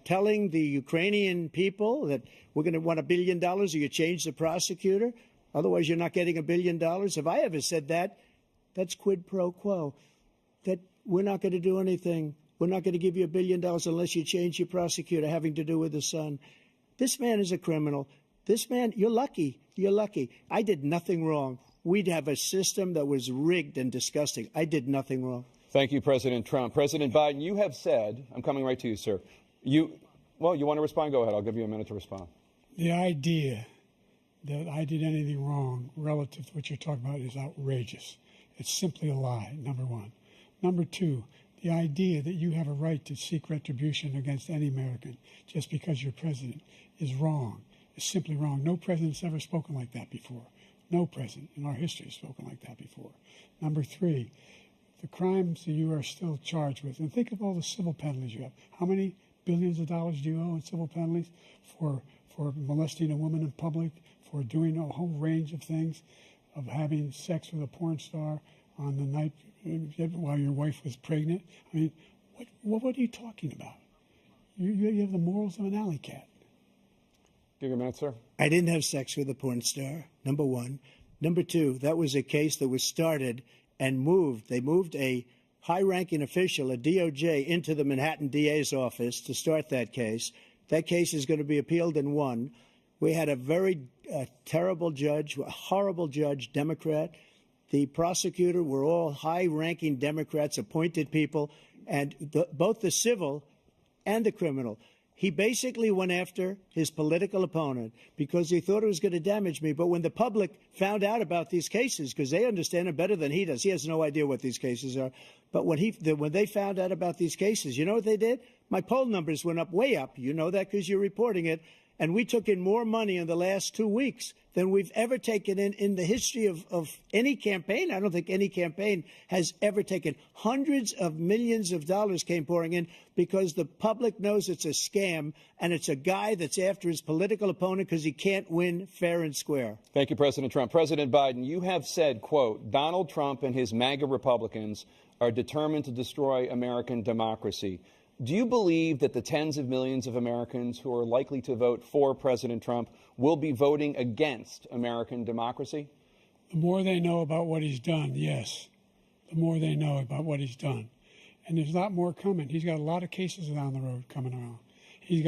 telling the Ukrainian people that we're going to want $1 billion or you change the prosecutor. Otherwise, you're not getting $1 billion. If I ever said that, that's quid pro quo, that we're not going to do anything. We're not going to give you $1 billion unless you change your prosecutor having to do with the son. This man is a criminal. This man, you're lucky. You're lucky. I did nothing wrong. We'd have a system that was rigged and disgusting. I did nothing wrong. Thank you, President Trump. President Biden, you have said, I'm coming right to you, sir. You want to respond? Go ahead. I'll give you a minute to respond. The idea that I did anything wrong relative to what you're talking about is outrageous. It's simply a lie, number one. Number two, the idea that you have a right to seek retribution against any American just because you're president is wrong. It's simply wrong. No president's ever spoken like that before. No president in our history has spoken like that before. Number three, the crimes that you are still charged with, and think of all the civil penalties you have. How many billions of dollars do you owe in civil penalties for molesting a woman in public, for doing a whole range of things, of having sex with a porn star on the night while your wife was pregnant? I mean, what are you talking about? You have the morals of an alley cat. Give you a minute, sir. I didn't have sex with a porn star, number one. Number two, that was a case that was started and moved. They moved a high-ranking official, a DOJ, into the Manhattan DA's office to start that case. That case is going to be appealed and won. We had a very terrible judge, a horrible judge, Democrat. The prosecutor were all high-ranking Democrats, appointed people, and both the civil and the criminal. He basically went after his political opponent because he thought it was going to damage me. But when the public found out about these cases, because they understand it better than he does, he has no idea what these cases are. But when they found out about these cases, you know what they did? My poll numbers went up, way up. You know that because you're reporting it. And we took in more money in the last 2 weeks than we've ever taken in the history of any campaign. I don't think any campaign has ever taken. Hundreds of millions of dollars came pouring in because the public knows it's a scam, and it's a guy that's after his political opponent because he can't win fair and square. Thank you, President Trump. President Biden, you have said, quote, Donald Trump and his MAGA Republicans are determined to destroy American democracy. Do you believe that the tens of millions of Americans who are likely to vote for President Trump will be voting against American democracy? The more they know about what he's done, yes. The more they know about what he's done. And there's a lot more coming. He's got a lot of cases down the road coming around. He's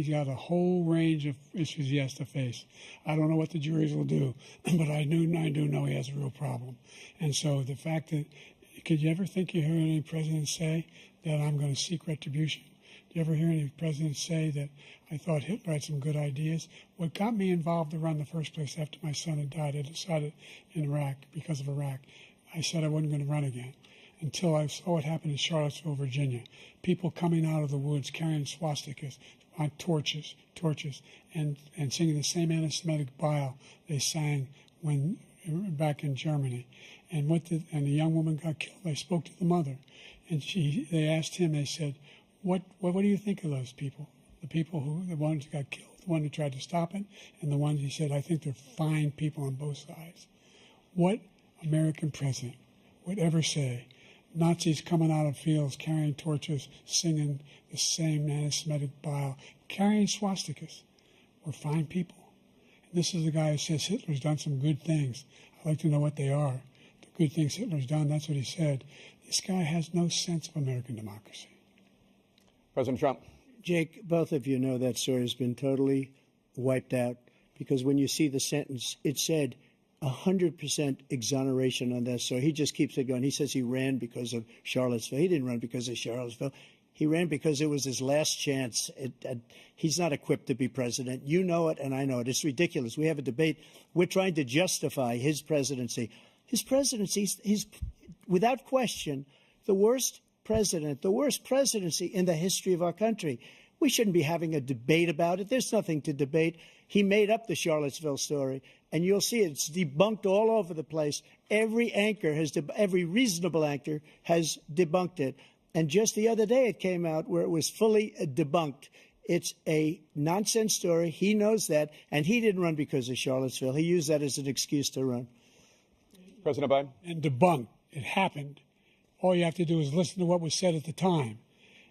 got a whole range of issues he has to face. I don't know what the juries will do, but I do know he has a real problem. And so the fact that, could you ever think you heard any president say that I'm going to seek retribution? Do you ever hear any president say that I thought Hitler had some good ideas? What got me involved to run in the first place after my son had died, I decided in Iraq, because of Iraq, I said I wasn't going to run again until I saw what happened in Charlottesville, Virginia. People coming out of the woods carrying swastikas on torches, and singing the same anti-Semitic bile they sang when back in Germany. And the young woman got killed. I spoke to the mother, and they asked him. They said, "What do you think of those people? The ones who got killed, the one who tried to stop it, and the ones," he said, "I think they're fine people on both sides." What American president would ever say Nazis coming out of fields carrying torches, singing the same anti-Semitic bile, carrying swastikas were fine people? And this is the guy who says Hitler's done some good things. I'd like to know what they are. The good things Hitler's done, that's what he said. This guy has no sense of American democracy. President Trump. Jake, both of you know that story has been totally wiped out because when you see the sentence, it said, 100% exoneration on this. So he just keeps it going. He says he ran because of Charlottesville. He didn't run because of Charlottesville. He ran because it was his last chance. He's not equipped to be president. You know it, and I know it. It's ridiculous. We have a debate. We're trying to justify his presidency. His presidency, he's without question the worst president, the worst presidency in the history of our country. We shouldn't be having a debate about it. There's nothing to debate. He made up the Charlottesville story, and you'll see it's debunked all over the place. Every reasonable anchor has debunked it. And just the other day it came out where it was fully debunked. It's a nonsense story. He knows that, and he didn't run because of Charlottesville. He used that as an excuse to run. President Biden? And debunked. It happened. All you have to do is listen to what was said at the time.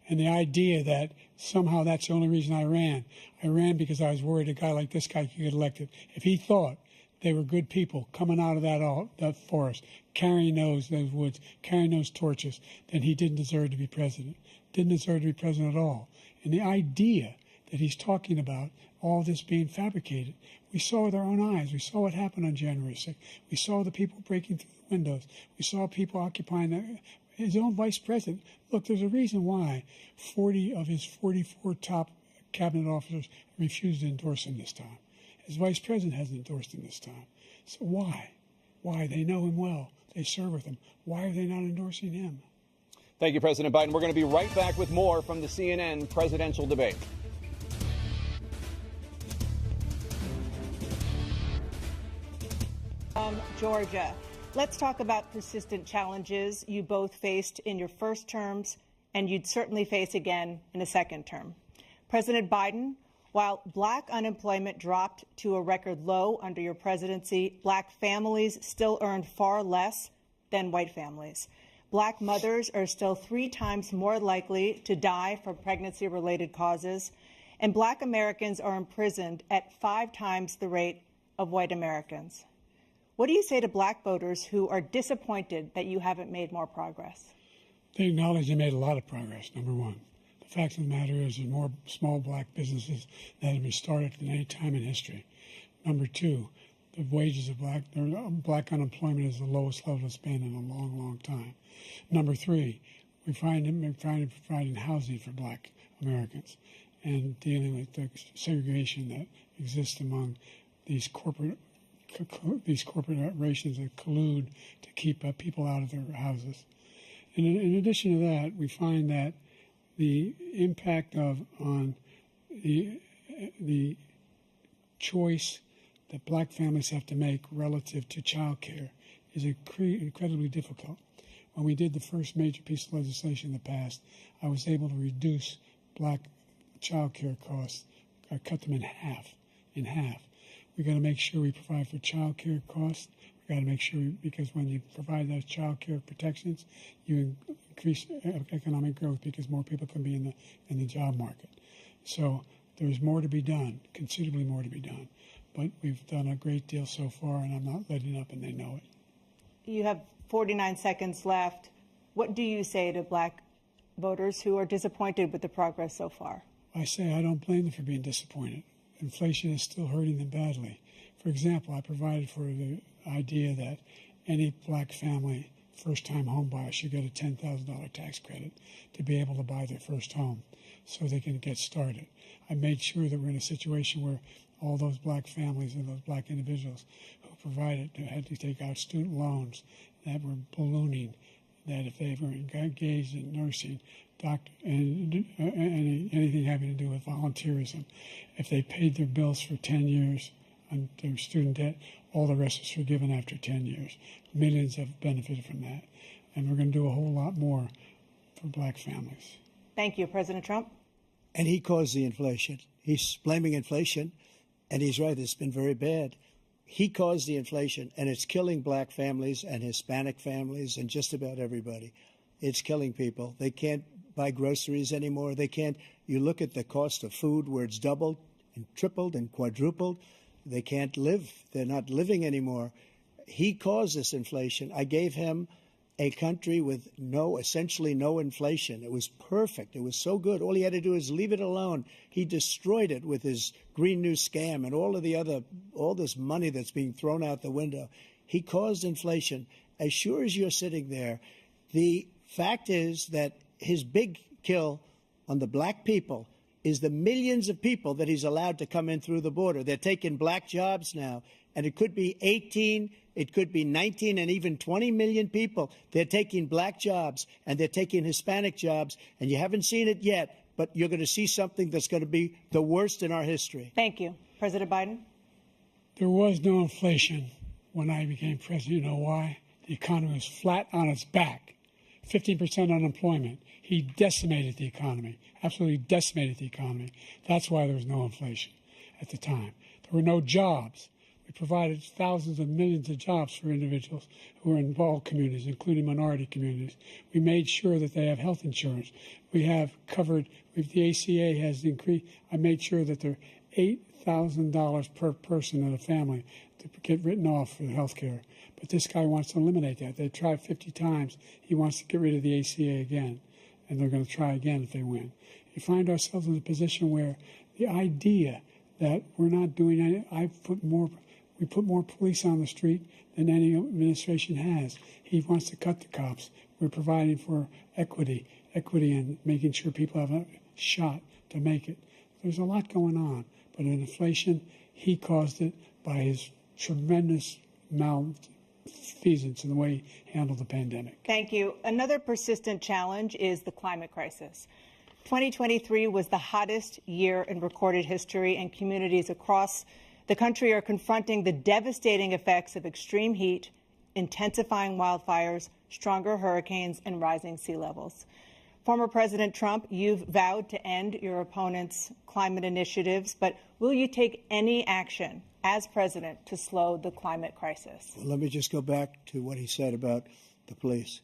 And the idea that somehow that's the only reason I ran because I was worried a guy like this guy could get elected. If he thought they were good people coming out of that forest, carrying those woods, carrying those torches, then he didn't deserve to be president. Didn't deserve to be president at all. And the idea that he's talking about all this being fabricated, we saw with our own eyes. We saw what happened on January 6th. We saw the people breaking through the windows. We saw people occupying his own vice president. Look, there's a reason why 40 of his 44 top cabinet officers refused to endorse him this time. His vice president hasn't endorsed him this time. So why? Why? They know him well. They serve with him. Why are they not endorsing him? Thank you, President Biden. We're going to be right back with more from the CNN presidential debate. Georgia. Let's talk about persistent challenges you both faced in your first terms, and you'd certainly face again in a second term. President Biden, while black unemployment dropped to a record low under your presidency, black families still earned far less than white families. Black mothers are still 3 times more likely to die from pregnancy-related causes, and black Americans are imprisoned at 5 times the rate of white Americans. What do you say to black voters who are disappointed that you haven't made more progress? They acknowledge they made a lot of progress, number one. The fact of the matter is there's more small black businesses that have been started than any time in history. Number two, the wages of black unemployment is the lowest level it's been in a long, long time. Number three, we're providing housing for black Americans and dealing with the segregation that exists among these corporations that collude to keep people out of their houses. And in addition to that, we find that the impact on the choice that black families have to make relative to child care is incredibly difficult. When we did the first major piece of legislation in the past, I was able to reduce black child care costs. I cut them in half. We've got to make sure we provide for child care costs. We've got to make sure, because when you provide those child care protections, you increase economic growth because more people can be in the job market. So there's more to be done, considerably more to be done. But we've done a great deal so far, and I'm not letting up, and they know it. You have 49 seconds left. What do you say to black voters who are disappointed with the progress so far? I say I don't blame them for being disappointed. Inflation is still hurting them badly. For example, I provided for the idea that any black family, first-time home buyer, should get a $10,000 tax credit to be able to buy their first home so they can get started. I made sure that we're in a situation where all those black families and those black individuals who had to take out student loans that were ballooning, that if they were engaged in nursing, doctor, and anything having to do with volunteerism, if they paid their bills for 10 years on their student debt, all the rest is forgiven after 10 years. Millions have benefited from that. And we're going to do a whole lot more for black families. Thank you, President Trump. And he caused the inflation. He's blaming inflation, and he's right, it's been very bad. He caused the inflation, and it's killing black families and Hispanic families and just about everybody. It's killing people. They can't buy groceries anymore. They can't. You look at the cost of food where it's doubled and tripled and quadrupled. They can't live. They're not living anymore. He caused this inflation. I gave him a country with essentially no inflation. It was perfect. It was so good. All he had to do is leave it alone. He destroyed it with his Green New Scam and all this money that's being thrown out the window. He caused inflation. As sure as you're sitting there, the fact is that his big kill on the black people is the millions of people that he's allowed to come in through the border. They're taking black jobs now, and it could be 18, it could be 19, and even 20 million people. They're taking black jobs, and they're taking Hispanic jobs, and you haven't seen it yet, but you're going to see something that's going to be the worst in our history. Thank you. President Biden? There was no inflation when I became president. You know why? The economy was flat on its back. 15% unemployment. He decimated the economy, absolutely decimated the economy. That's why there was no inflation at the time. There were no jobs. We provided thousands of millions of jobs for individuals who are in all communities, including minority communities. We made sure that they have health insurance. We have covered, the ACA has increased. I made sure that there are $8,000 per person in a family to get written off for health care. But this guy wants to eliminate that. They tried 50 times. He wants to get rid of the ACA again, and they're going to try again if they win. We find ourselves in a position where the idea that we're not doing anything, we put more police on the street than any administration has. He wants to cut the cops. We're providing for equity and making sure people have a shot to make it. There's a lot going on, but in inflation, he caused it by his tremendous malfeasance in the way he handled the pandemic. Thank you. Another persistent challenge is the climate crisis. 2023 was the hottest year in recorded history, and communities across the country are confronting the devastating effects of extreme heat, intensifying wildfires, stronger hurricanes, and rising sea levels. Former President Trump, you've vowed to end your opponent's climate initiatives, but will you take any action as president to slow the climate crisis? Well, let me just go back to what he said about the police,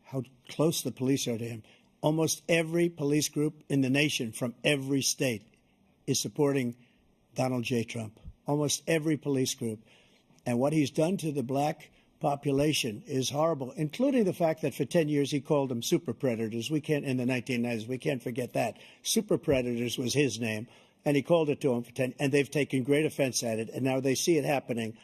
how close the police are to him. Almost every police group in the nation from every state is supporting Donald J. Trump. Almost every police group. And what he's done to the black population is horrible, including the fact that for 10 years he called them super predators. In the 1990s, we can't forget that. Super predators was his name, and he called it to them for 10, and they've taken great offense at it, and now they see it happening.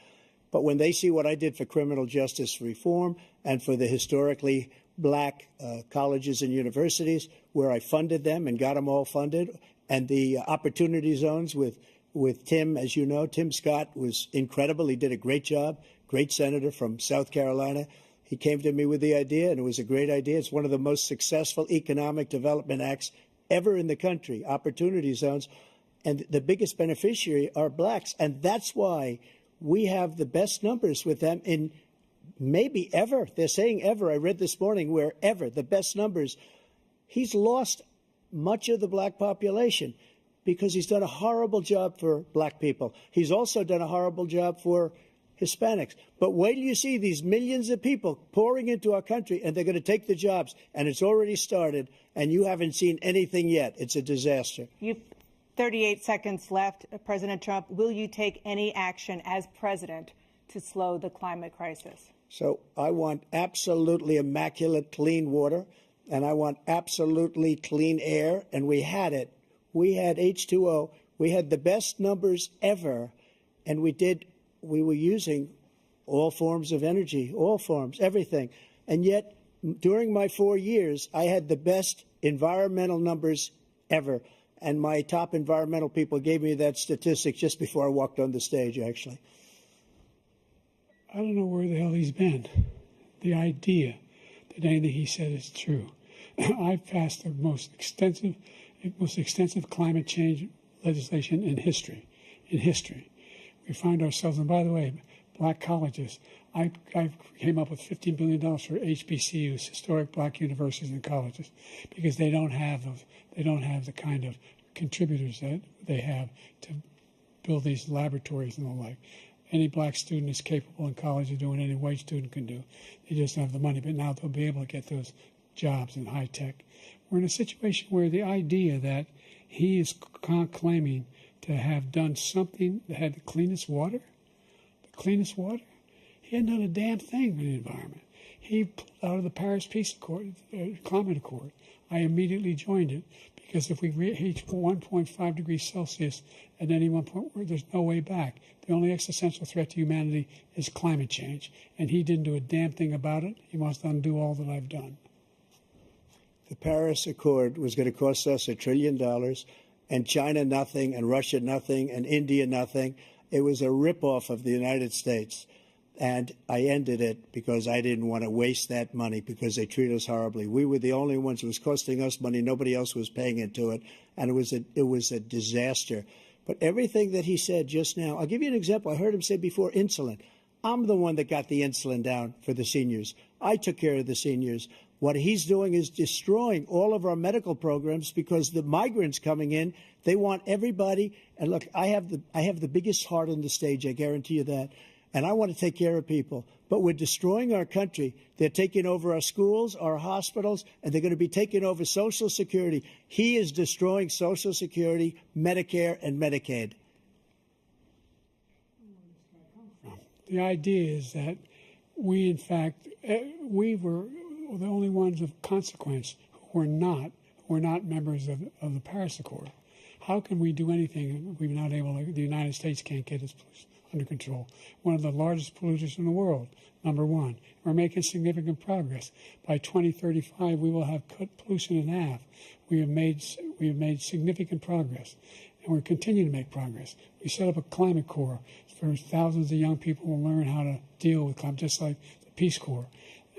But when they see what I did for criminal justice reform and for the historically black colleges and universities, where I funded them and got them all funded, and the opportunity zones with Tim, as you know, Tim Scott was incredible. He did a great job, great senator from South Carolina. He came to me with the idea, and it was a great idea. It's one of the most successful economic development acts ever in the country, opportunity zones. And the biggest beneficiary are blacks. And that's why we have the best numbers with them in maybe ever. They're saying ever. I read this morning where ever, the best numbers. He's lost much of the black population because he's done a horrible job for black people. He's also done a horrible job for Hispanics. But wait till you see these millions of people pouring into our country, and they're going to take the jobs. And it's already started, and you haven't seen anything yet. It's a disaster. You've 38 seconds left. President Trump, will you take any action as president to slow the climate crisis? So I want absolutely immaculate clean water, and I want absolutely clean air, and we had it. We had H2O. We had the best numbers ever, and we were using all forms of energy, all forms, everything. And yet, during my 4 years, I had the best environmental numbers ever. And my top environmental people gave me that statistic just before I walked on the stage, actually. I don't know where the hell he's been. The idea that anything he said is true. I've passed the most extensive climate change legislation in history. We find ourselves, and by the way, black colleges, I came up with $15 billion for HBCUs, historic black universities and colleges, because they don't have the kind of contributors that they have to build these laboratories and the like. Any black student is capable in college of doing any white student can do. They just don't have the money, but now they'll be able to get those jobs in high tech. We're in a situation where the idea that he is claiming to have done something that had the cleanest water, he hadn't done a damn thing for the environment. He pulled out of the Paris Peace Accord, Climate Accord. I immediately joined it because if we reach 1.5 degrees Celsius at any one point, there's no way back. The only existential threat to humanity is climate change, and he didn't do a damn thing about it. He wants to undo all that I've done. The Paris Accord was going to cost us $1 trillion, and China nothing, and Russia nothing, and India nothing. It was a ripoff of the United States. And I ended it because I didn't want to waste that money because they treat us horribly. We were the only ones. It was costing us money. Nobody else was paying into it. And it was a disaster. But everything that he said just now, I'll give you an example. I heard him say before insulin. I'm the one that got the insulin down for the seniors. I took care of the seniors. What he's doing is destroying all of our medical programs because the migrants coming in, they want everybody. And look, I have the biggest heart on the stage. I guarantee you that. And I want to take care of people. But we're destroying our country. They're taking over our schools, our hospitals, and they're going to be taking over Social Security. He is destroying Social Security, Medicare, and Medicaid. The idea is that we, in fact, we were the only ones of consequence who were not members of the Paris Accord. How can we do anything if we're not able to, the United States can't get its pollution under control? One of the largest polluters in the world, number one. We're making significant progress. By 2035, we will have cut pollution in half. We have made significant progress, and we're continuing to make progress. We set up a climate corps for thousands of young people who learn how to deal with climate, just like the Peace Corps.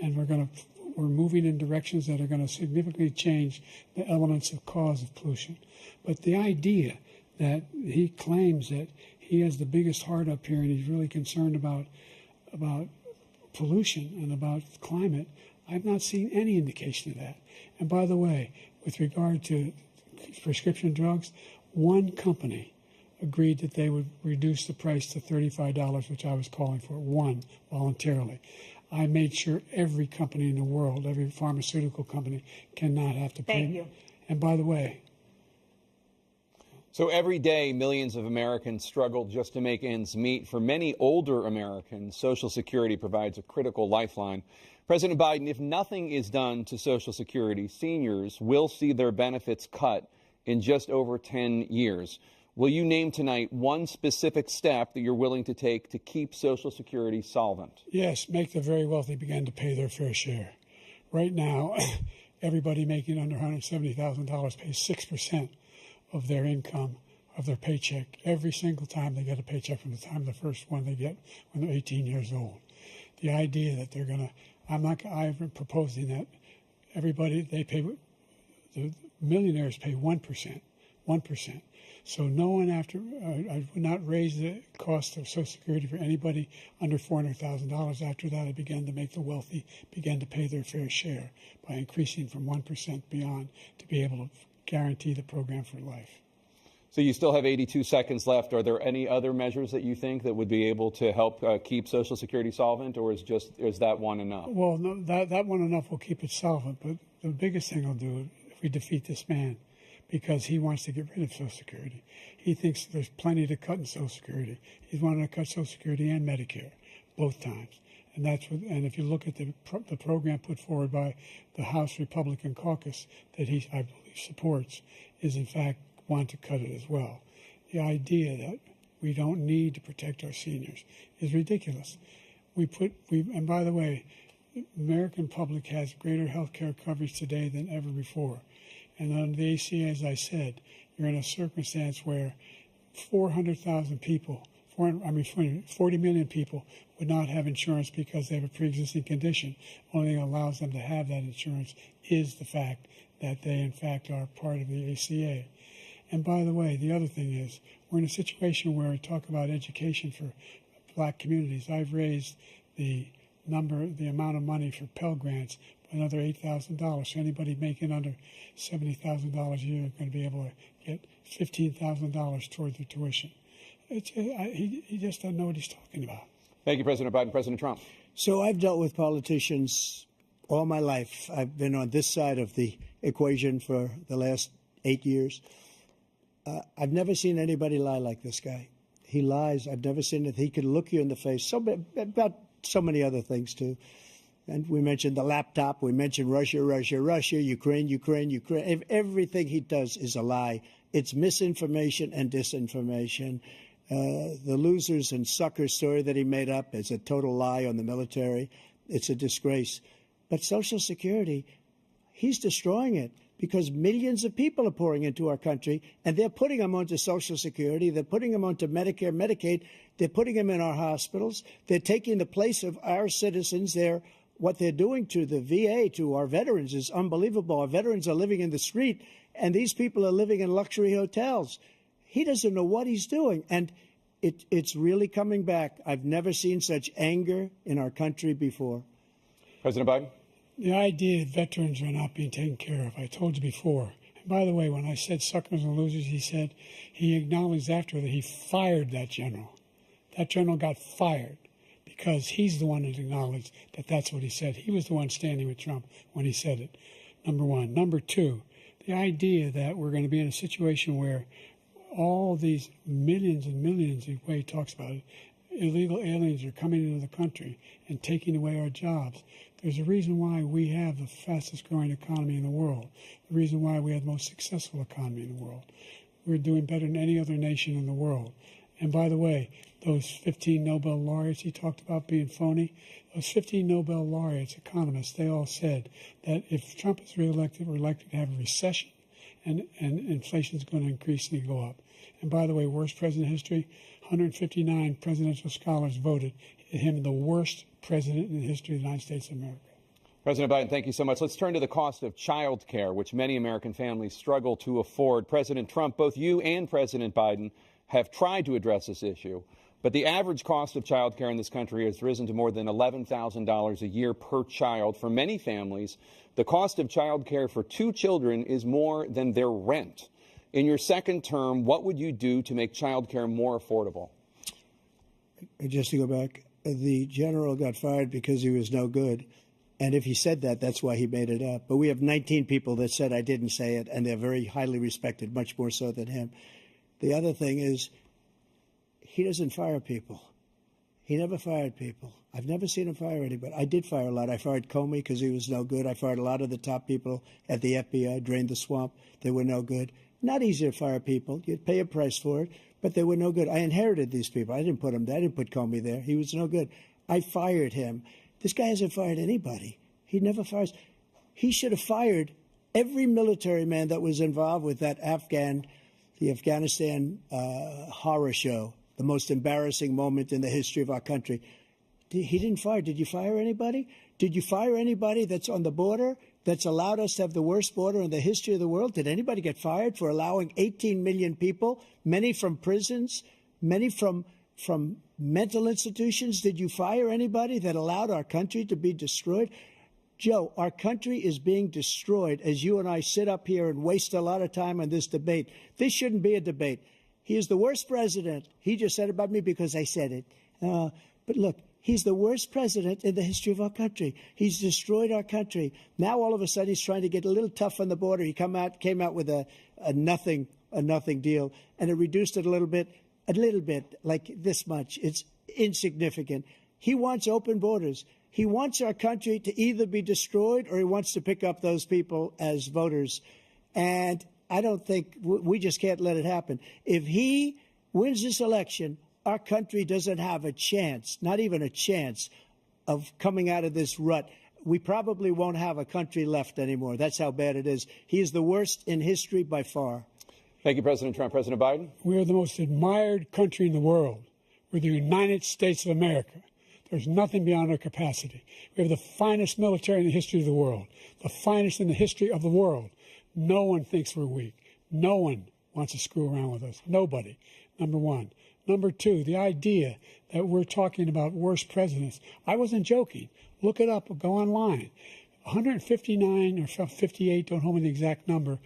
And we're moving in directions that are going to significantly change the elements of cause of pollution. But the idea that he claims that he has the biggest heart up here and he's really concerned about pollution and about climate, I've not seen any indication of that. And by the way, with regard to prescription drugs, one company agreed that they would reduce the price to $35, which I was calling for, one, voluntarily. I made sure every company in the world, every pharmaceutical company, cannot have to pay. Thank you. And by the way, so every day, millions of Americans struggle just to make ends meet. For many older Americans, Social Security provides a critical lifeline. President Biden, if nothing is done to Social Security, seniors will see their benefits cut in just over 10 years. Will you name tonight one specific step that you're willing to take to keep Social Security solvent? yes, make the very wealthy begin to pay their fair share. Right now, everybody making under $170,000 pays 6% of their income, of their paycheck, every single time they get a paycheck from the time the first one they get when they're 18 years old. The idea that they're going to, I'm proposing that everybody, the millionaires pay 1%. So no one I would not raise the cost of Social Security for anybody under $400,000. After that, I began to make the wealthy begin to pay their fair share by increasing from 1% beyond to be able to guarantee the program for life. So you still have 82 seconds left. Are there any other measures that you think that would be able to help keep Social Security solvent, or is that one enough? Well, no, that one enough will keep it solvent, but the biggest thing will do if we defeat this man, because he wants to get rid of Social Security. He thinks there's plenty to cut in Social Security. He's wanting to cut Social Security and Medicare both times. And if you look at the program put forward by the House Republican caucus that I believe supports, is in fact want to cut it as well. The idea that we don't need to protect our seniors is ridiculous. And by the way, the American public has greater health care coverage today than ever before. And under the ACA, as I said, you're in a circumstance where 400,000 people, 40 million people would not have insurance because they have a pre-existing condition. Only thing that allows them to have that insurance is the fact that they, in fact, are part of the ACA. And by the way, the other thing is, we're in a situation where we talk about education for black communities. I've raised the amount of money for Pell Grants by another $8,000. So anybody making under $70,000 a year is going to be able to get $15,000 toward their tuition. He just doesn't know what he's talking about. Thank you, President Biden. President Trump. So I've dealt with politicians all my life. I've been on this side of the equation for the last 8 years. I've never seen anybody lie like this guy. He lies. I've never seen it. He can look you in the face. About so many other things, too. And we mentioned the laptop. We mentioned Russia, Russia, Russia, Ukraine, Ukraine, Ukraine. Everything he does is a lie. It's misinformation and disinformation. The losers and suckers story that he made up is a total lie on the military. It's a disgrace. But Social Security, he's destroying it because millions of people are pouring into our country, and they're putting them onto Social Security. They're putting them onto Medicare, Medicaid. They're putting them in our hospitals. They're taking the place of our citizens. What they're doing to the VA, to our veterans, is unbelievable. Our veterans are living in the street, and these people are living in luxury hotels. He doesn't know what he's doing, and it's really coming back. I've never seen such anger in our country before. President Biden? The idea that veterans are not being taken care of, I told you before. And by the way, when I said suckers and losers, he acknowledged after that he fired that general. That general got fired because he's the one that acknowledged that that's what he said. He was the one standing with Trump when he said it, number one. Number two, the idea that we're going to be in a situation where all these millions and millions, the way he talks about it, illegal aliens are coming into the country and taking away our jobs. There's a reason why we have the fastest growing economy in the world, the reason why we have the most successful economy in the world. We're doing better than any other nation in the world. And by the way, those 15 Nobel laureates he talked about being phony, those 15 Nobel laureates, economists, they all said that if Trump is reelected, we're likely to have a recession and inflation is going to increasingly go up. And by the way, worst president in history, 159 presidential scholars voted him the worst president in the history of the United States of America. President Biden, thank you so much. Let's turn to the cost of child care, which many American families struggle to afford. President Trump, both you and President Biden have tried to address this issue, but the average cost of child care in this country has risen to more than $11,000 a year per child. For many families, the cost of child care for 2 children is more than their rent. In your second term, what would you do to make child care more affordable? Just to go back, the general got fired because he was no good. And if he said that, that's why he made it up. But we have 19 people that said I didn't say it, and they're very highly respected, much more so than him. The other thing is, he doesn't fire people. He never fired people. I've never seen him fire anybody. I did fire a lot. I fired Comey because he was no good. I fired a lot of the top people at the FBI, drained the swamp. They were no good. Not easy to fire people. You'd pay a price for it, but they were no good. I inherited these people. I didn't put them there. I didn't put Comey there. He was no good. I fired him. This guy hasn't fired anybody. He never fires. He should have fired every military man that was involved with the Afghanistan horror show, the most embarrassing moment in the history of our country. He didn't fire. Did you fire anybody? Did you fire anybody that's on the border that's allowed us to have the worst border in the history of the world? Did anybody get fired for allowing 18 million people, many from prisons, many from mental institutions? Did you fire anybody that allowed our country to be destroyed? Joe, our country is being destroyed as you and I sit up here and waste a lot of time on this debate. This shouldn't be a debate. He is the worst president. He just said about me because I said it. But look, he's the worst president in the history of our country. He's destroyed our country. Now, all of a sudden, he's trying to get a little tough on the border. He came out with a nothing deal, and it reduced it a little bit, like this much. It's insignificant. He wants open borders. He wants our country to either be destroyed or he wants to pick up those people as voters. And I don't think we just can't let it happen. If he wins this election, our country doesn't have a chance, not even a chance, of coming out of this rut. We probably won't have a country left anymore. That's how bad it is. He is the worst in history by far. Thank you, President Trump. President Biden? We are the most admired country in the world. We're the United States of America. There's nothing beyond our capacity. We have the finest military in the history of the world, the finest in the history of the world. No one thinks we're weak. No one wants to screw around with us. Nobody, number one. Number two, the idea that we're talking about worst presidents. I wasn't joking. Look it up. Go online. 159 or 58, don't hold me the exact number,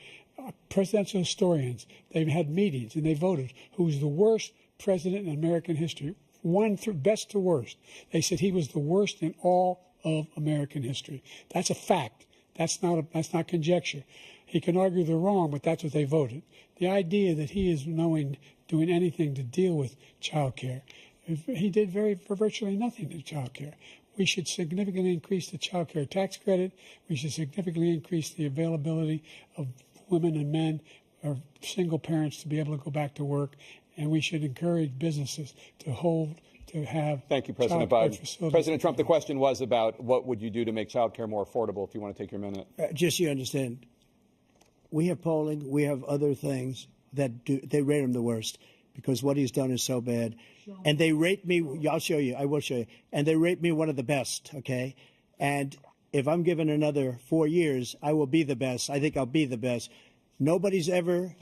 presidential historians, they've had meetings and they voted who's the worst president in American history. One through best to worst. They said he was the worst in all of American history. That's a fact. That's not conjecture. He can argue they're wrong, but that's what they voted. The idea that he is doing anything to deal with child care, he did virtually nothing to child care. We should significantly increase the child care tax credit. We should significantly increase the availability of women and men or single parents to be able to go back to work. And we should encourage businesses to have. Thank you, President Biden. President Trump, the question was about what would you do to make child care more affordable, if you want to take your minute. Just so you understand, we have polling, we have other things that they rate him the worst because what he's done is so bad. And they rate me, I'll show you, I will show you, and they rate me one of the best, okay? And if I'm given another 4 years, I will be the best. I think I'll be the best. Nobody's ever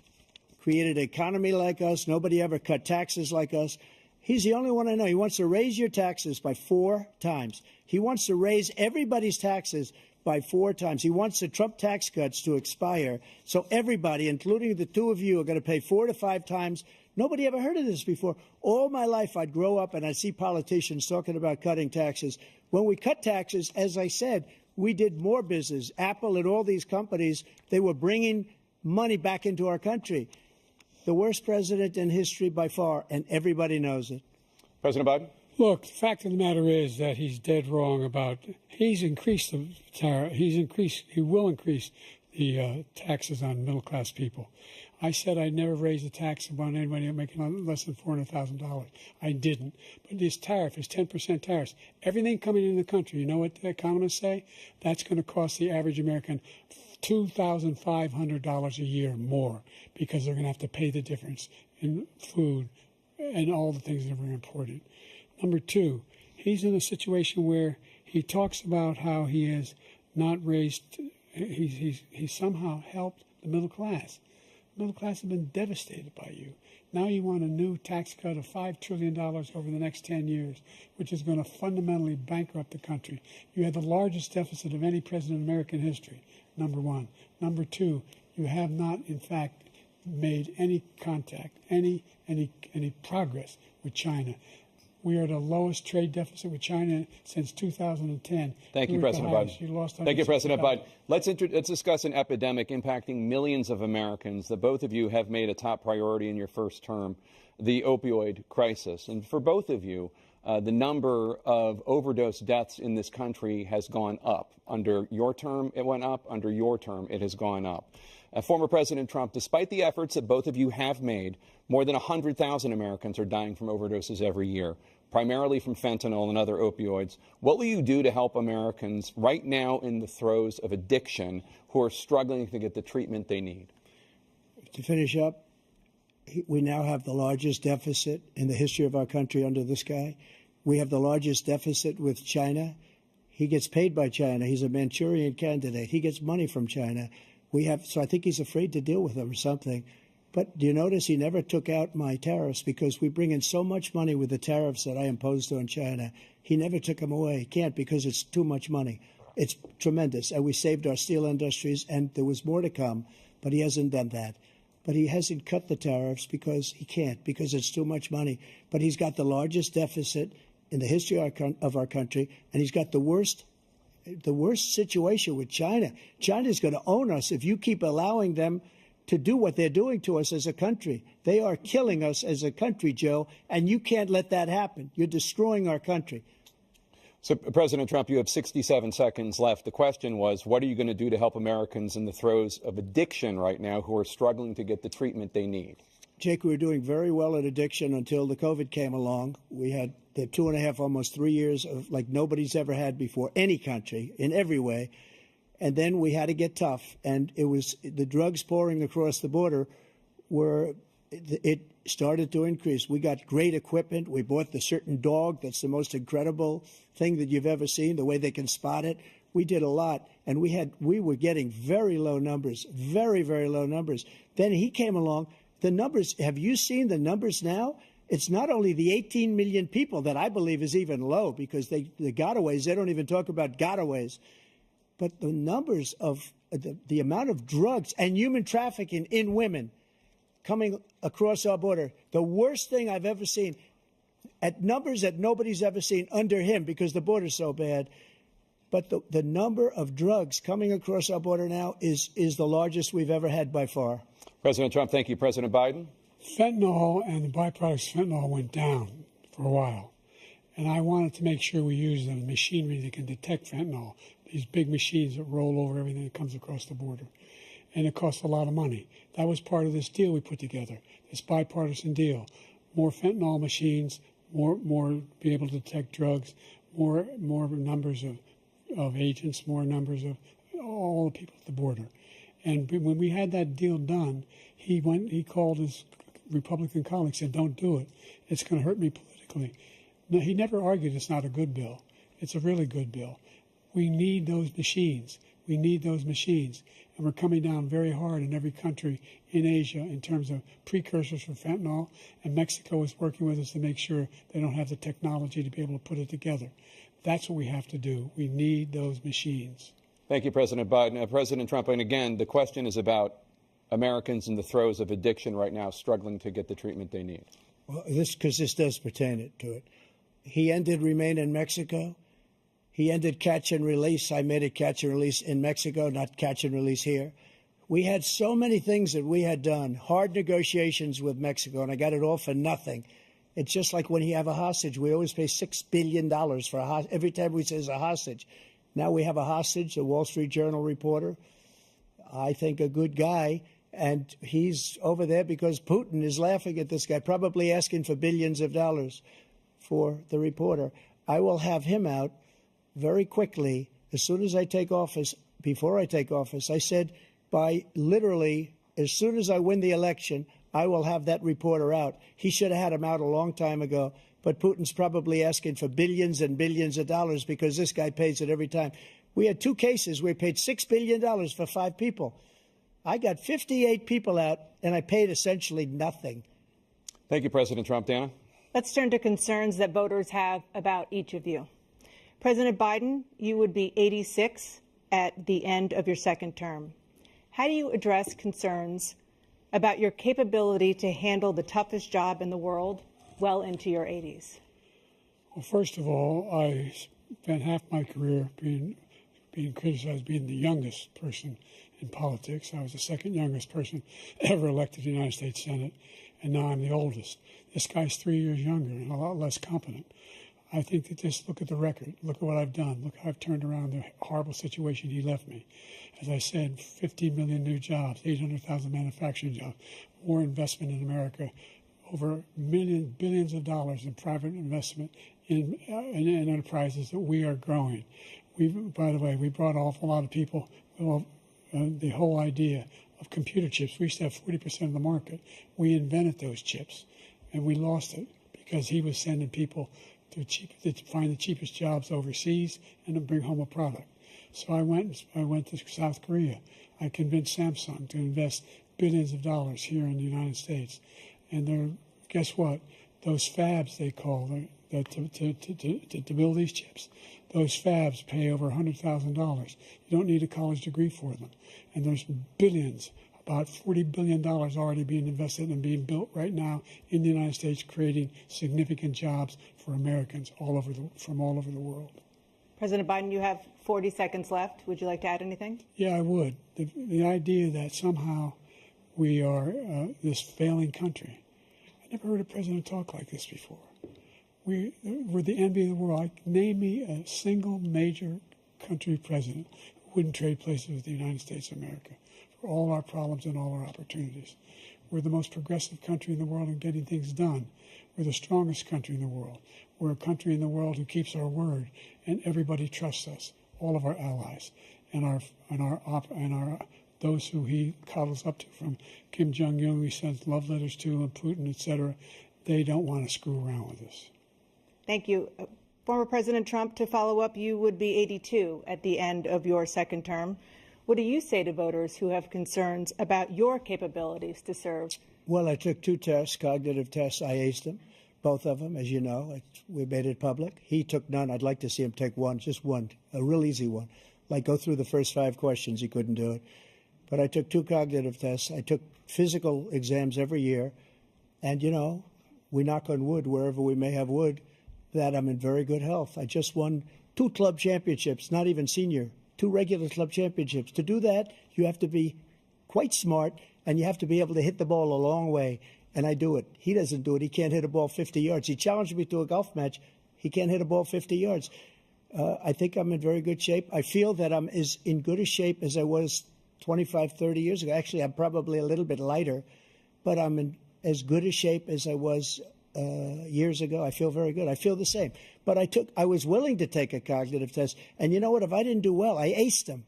created an economy like us. Nobody ever cut taxes like us. He's the only one I know. He wants to raise your taxes by 4 times. He wants to raise everybody's taxes by 4 times. He wants the Trump tax cuts to expire. So everybody, including the two of you, are going to pay 4 to 5 times. Nobody ever heard of this before. All my life, I'd grow up and I'd see politicians talking about cutting taxes. When we cut taxes, as I said, we did more business. Apple and all these companies, they were bringing money back into our country. The worst president in history by far, and everybody knows it. President Biden? Look, the fact of the matter is that he's dead wrong about, he's increased the tariff, he will increase the taxes on middle-class people. I said I'd never raise a tax on anybody making less than $400,000. I didn't. But this tariff is 10% tariffs. Everything coming into the country, you know what the economists say? That's going to cost the average American $2,500 a year more because they're going to have to pay the difference in food and all the things that are very important. Number two, he's in a situation where he talks about how he has not raised, he's somehow helped the middle class. The middle class has been devastated by you. Now you want a new tax cut of $5 trillion over the next 10 years, which is going to fundamentally bankrupt the country. You had the largest deficit of any president in American history, number one. Number two, you have not, in fact, made any contact, any progress with China. We are at the lowest trade deficit with China since 2010. Thank you, President Biden. Thank you, President Biden. Let's discuss an epidemic impacting millions of Americans that both of you have made a top priority in your first term, the opioid crisis. And for both of you, the number of overdose deaths in this country has gone up. Under your term, it went up. Under your term, it has gone up. Former President Trump, despite the efforts that both of you have made, more than 100,000 Americans are dying from overdoses every year, primarily from fentanyl and other opioids. What will you do to help Americans right now in the throes of addiction who are struggling to get the treatment they need? To finish up, we now have the largest deficit in the history of our country under this guy. We have the largest deficit with China. He gets paid by China. He's a Manchurian candidate. He gets money from China. So I think he's afraid to deal with them or something. But do you notice he never took out my tariffs because we bring in so much money with the tariffs that I imposed on China. He never took them away. He can't because it's too much money. It's tremendous. And we saved our steel industries, and there was more to come, but he hasn't done that. But he hasn't cut the tariffs because he can't, because it's too much money. But he's got the largest deficit in the history of our country, and he's got the worst situation with China. China's going to own us if you keep allowing them to do what they're doing to us as a country. They are killing us as a country, Joe, and you can't let that happen. You're destroying our country. So, President Trump, you have 67 seconds left. The question was, what are you going to do to help Americans in the throes of addiction right now who are struggling to get the treatment they need? Jake, we were doing very well at addiction until the COVID came along. We had the 2.5, almost 3 years of like nobody's ever had before, any country, in every way. And then we had to get tough. And it was the drugs pouring across the border it started to increase. We got great equipment. We bought the certain dog that's the most incredible thing that you've ever seen, the way they can spot it. We did a lot. And we were getting very low numbers, very, very low numbers. Then he came along. The numbers, have you seen the numbers now? It's not only the 18 million people that I believe is even low because the gotaways, they don't even talk about gotaways. But the numbers of the amount of drugs and human trafficking in women coming across our border, the worst thing I've ever seen, at numbers that nobody's ever seen under him because the border's so bad. But the number of drugs coming across our border now is the largest we've ever had by far. President Trump, thank you. President Biden? Fentanyl and the byproducts of fentanyl went down for a while. And I wanted to make sure we use the machinery that can detect fentanyl, these big machines that roll over everything that comes across the border. And it costs a lot of money. That was part of this deal we put together, this bipartisan deal. More fentanyl machines, more be able to detect drugs, more numbers of agents, more numbers of all the people at the border. And when we had that deal done, he called his Republican colleagues, said, "Don't do it. It's going to hurt me politically." No, he never argued it's not a good bill. It's a really good bill. We need those machines. We need those machines. And we're coming down very hard in every country in Asia in terms of precursors for fentanyl. And Mexico is working with us to make sure they don't have the technology to be able to put it together. That's what we have to do. We need those machines. Thank you, President Biden. President Trump, and again, the question is about Americans in the throes of addiction right now, struggling to get the treatment they need. Well, this does pertain to it. He ended Remain in Mexico. He ended catch and release. I made it catch and release in Mexico, not catch and release here. We had so many things that we had done, hard negotiations with Mexico, and I got it all for nothing. It's just like when you have a hostage. We always pay $6 billion for a hostage. Every time we say it's a hostage. Now we have a hostage, a Wall Street Journal reporter, I think a good guy, and he's over there because Putin is laughing at this guy, probably asking for billions of dollars for the reporter. I will have him out very quickly as soon as I take office. Before I take office, I said by literally as soon as I win the election, I will have that reporter out. He should have had him out a long time ago, but Putin's probably asking for billions and billions of dollars because this guy pays it every time. We had 2 cases where we paid $6 billion for 5 people. I got 58 people out, and I paid essentially nothing. Thank you, President Trump. Dana? Let's turn to concerns that voters have about each of you. President Biden, you would be 86 at the end of your second term. How do you address concerns about your capability to handle the toughest job in the world well into your 80s? Well, first of all, I spent half my career being criticized being the youngest person in politics. I was the second youngest person ever elected to the United States Senate, and now I'm the oldest. This guy's 3 years younger and a lot less competent. I think that just look at the record. Look at what I've done. Look how I've turned around the horrible situation he left me. As I said, 15 million new jobs, 800,000 manufacturing jobs, more investment in America, over billions of dollars in private investment in enterprises that we are growing. By the way, we brought an awful lot of people. Well, the whole idea of computer chips, we used to have 40% of the market. We invented those chips, and we lost it because he was sending people to find the cheapest jobs overseas and to bring home a product. So I went to South Korea. I convinced Samsung to invest billions of dollars here in the United States. And guess what? Those fabs, they call to build these chips, those fabs pay over $100,000. You don't need a college degree for them. And there's billions, about $40 billion already being invested and being built right now in the United States, creating significant jobs for Americans from all over the world. President Biden, you have 40 seconds left. Would you like to add anything? Yeah, I would. The idea that somehow we are this failing country. I never heard a president talk like this before. We're the envy of the world. Name me a single major country president who wouldn't trade places with the United States of America for all our problems and all our opportunities. We're the most progressive country in the world in getting things done. We're the strongest country in the world. We're a country in the world who keeps our word, and everybody trusts us. All of our allies and those who he coddles up to, from Kim Jong-un, he sends love letters to, and Putin, etc. They don't want to screw around with us. Thank you. Former President Trump, to follow up, you would be 82 at the end of your second term. What do you say to voters who have concerns about your capabilities to serve? Well, I took 2 tests, cognitive tests. I aced them, both of them, as you know. We made it public. He took none. I'd like to see him take one, just one, a real easy one. Like go through the first 5 questions. He couldn't do it. But I took 2 cognitive tests. I took physical exams every year. And, you know, we knock on wood wherever we may have wood, that I'm in very good health. I just won 2 club championships, not even senior, 2 regular club championships. To do that, you have to be quite smart, and you have to be able to hit the ball a long way. And I do it. He doesn't do it. He can't hit a ball 50 yards. He challenged me to a golf match. He can't hit a ball 50 yards. I think I'm in very good shape. I feel that I'm as in good a shape as I was 25, 30 years ago. Actually, I'm probably a little bit lighter, but I'm in as good a shape as I was years ago. I feel very good. I feel the same. But I was willing to take a cognitive test. And you know what? If I didn't do well, I aced him.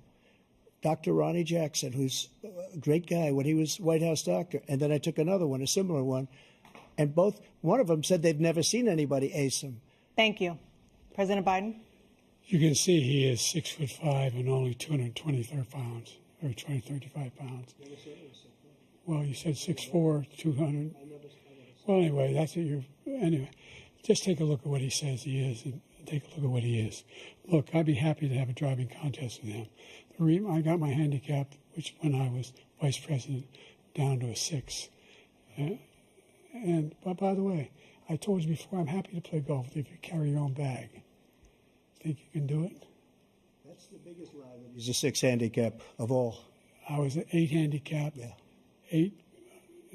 Dr. Ronnie Jackson, who's a great guy when he was White House doctor. And then I took another one, a similar one. And one of them said they've never seen anybody ace him. Thank you. President Biden? You can see he is 6'5" and only 223 pounds, or 235 pounds. Well, you said 6'4", 200. Well, anyway, that's what anyway, just take a look at what he says he is and take a look at what he is. Look, I'd be happy to have a driving contest with him. I got my handicap, which when I was vice president, down to a 6. But by the way, I told you before, I'm happy to play golf if you carry your own bag. Think you can do it? That's the biggest lie. He's a 6 handicap of all. I was an 8 handicap. Yeah. 8.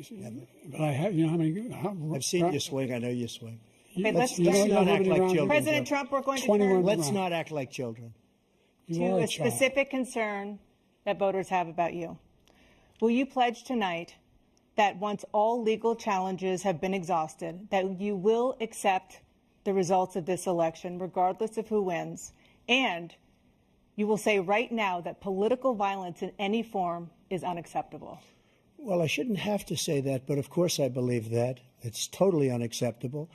Yeah. But I have, you know how many? I've seen you swing. I know you swing. Okay, let's not act like children. President Trump, we're going to 21 turn Let's not act like children. to a specific concern that voters have about you. Will you pledge tonight that once all legal challenges have been exhausted, that you will accept the results of this election, regardless of who wins, and you will say right now that political violence in any form is unacceptable? Well, I shouldn't have to say that, but of course I believe that. It's totally unacceptable.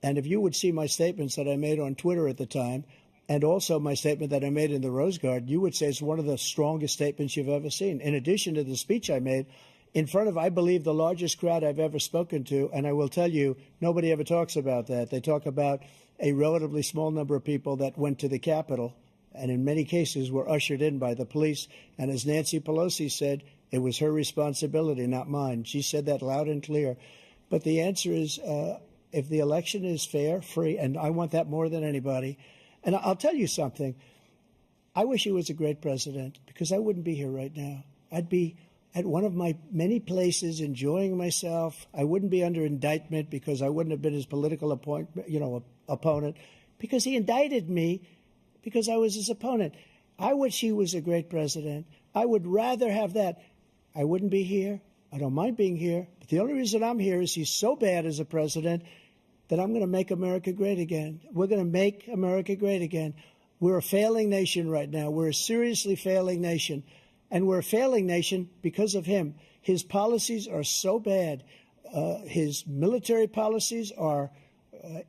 And if you would see my statements that I made on Twitter at the time, and also my statement that I made in the Rose Garden, you would say it's one of the strongest statements you've ever seen. In addition to the speech I made in front of, I believe, the largest crowd I've ever spoken to, and I will tell you, nobody ever talks about that. They talk about a relatively small number of people that went to the Capitol, and in many cases were ushered in by the police. And as Nancy Pelosi said, it was her responsibility, not mine. She said that loud and clear. But the answer is, if the election is fair, free, and I want that more than anybody. And I'll tell you something. I wish he was a great president, because I wouldn't be here right now. I'd be at one of my many places enjoying myself. I wouldn't be under indictment because I wouldn't have been his political opponent, because he indicted me because I was his opponent. I wish he was a great president. I would rather have that. I wouldn't be here. I don't mind being here. But the only reason I'm here is he's so bad as a president that I'm going to make America great again. We're going to make America great again. We're a failing nation right now. We're a seriously failing nation. And we're a failing nation because of him. His policies are so bad. His military policies are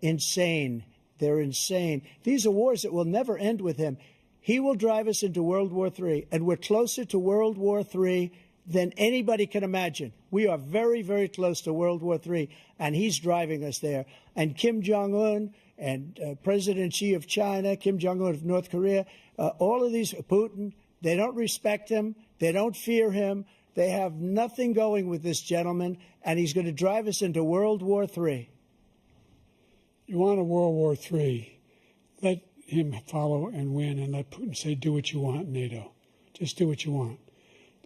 insane. They're insane. These are wars that will never end with him. He will drive us into World War III, and we're closer to World War III than anybody can imagine. We are very, very close to World War III, and he's driving us there. And Kim Jong-un and President Xi of China, Kim Jong-un of North Korea, all of these, Putin, they don't respect him. They don't fear him. They have nothing going with this gentleman, and he's going to drive us into World War III. You want a World War III, let him follow and win, and let Putin say, do what you want, NATO. Just do what you want.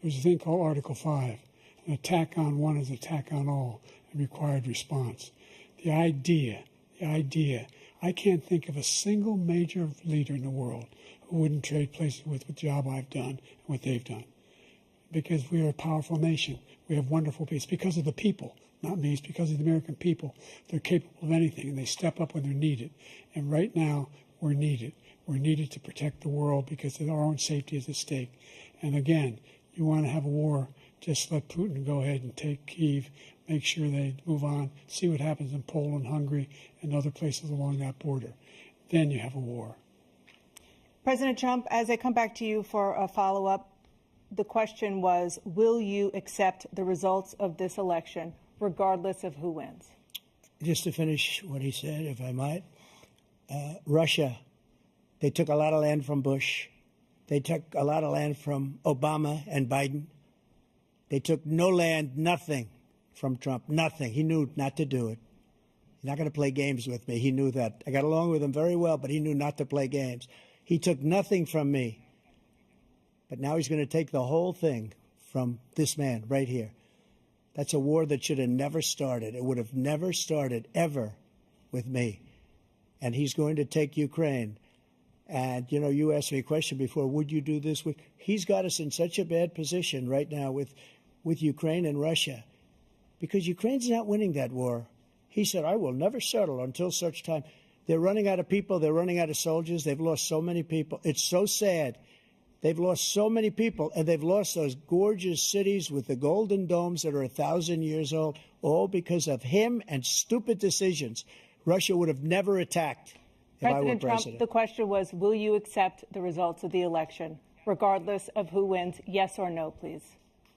There's a thing called Article 5. An attack on one is an attack on all, and required response. The idea, I can't think of a single major leader in the world who wouldn't trade places with the job I've done and what they've done. Because we are a powerful nation. We have wonderful people. It's because of the people, not me. It's because of the American people. They're capable of anything, and they step up when they're needed. And right now, we're needed. We're needed to protect the world because our own safety is at stake. And again, you want to have a war, just let Putin go ahead and take Kyiv, make sure they move on, see what happens in Poland, Hungary, and other places along that border. Then you have a war. President Trump, as I come back to you for a follow-up, the question was, will you accept the results of this election, regardless of who wins? Just to finish what he said, if I might, Russia, they took a lot of land from Bush. They took a lot of land from Obama and Biden. They took no land, nothing from Trump, nothing. He knew not to do it. He's not going to play games with me. He knew that. I got along with him very well, but he knew not to play games. He took nothing from me. But now he's going to take the whole thing from this man right here. That's a war that should have never started. It would have never started, ever, with me. and he's going to take Ukraine. And, you know, you asked me a question before, would you do this? He's got us in such a bad position right now with Ukraine and Russia, because Ukraine's not winning that war. He said, I will never settle until such time. They're running out of people. They're running out of soldiers. They've lost so many people. It's so sad. They've lost so many people, and they've lost those gorgeous cities with the golden domes that are 1,000 years old, all because of him and stupid decisions. Russia would have never attacked if I were President Trump, the question was, will you accept the results of the election, regardless of who wins? Yes or no, please.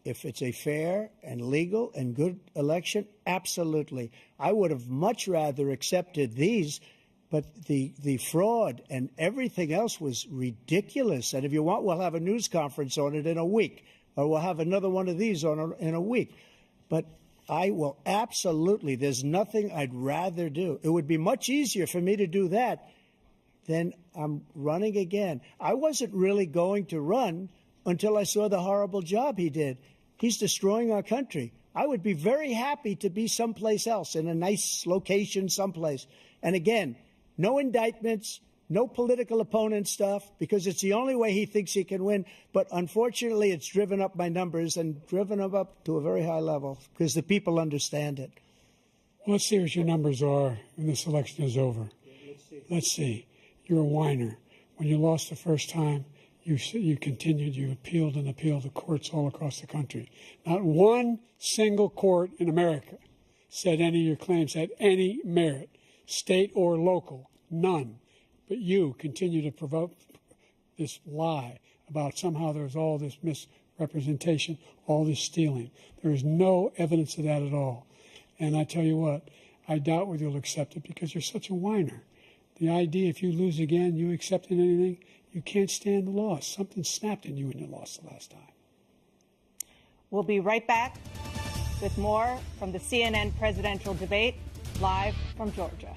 If it's a fair and legal and good election, absolutely. I would have much rather accepted these, but the fraud and everything else was ridiculous. And if you want, we'll have a news conference on it in a week, or we'll have another one of these in a week. But I will absolutely, there's nothing I'd rather do. It would be much easier for me to do that than I'm running again. I wasn't really going to run until I saw the horrible job he did. He's destroying our country. I would be very happy to be someplace else, in a nice location someplace. And again, no indictments, no political opponent stuff, because it's the only way he thinks he can win. But unfortunately, it's driven up my numbers and driven them up to a very high level because the people understand it. Well, let's see what your numbers are when this election is over. Let's see. You're a whiner. When you lost the first time, you continued, you appealed and appealed to courts all across the country. Not one single court in America said any of your claims had any merit, state or local, none. But you continue to provoke this lie about somehow there's all this misrepresentation, all this stealing. There is no evidence of that at all. And I tell you what, I doubt whether you'll accept it because you're such a whiner. The idea, if you lose again, you accepting anything, you can't stand the loss. Something snapped in you when you lost the last time. We'll be right back with more from the CNN presidential debate, live from Georgia.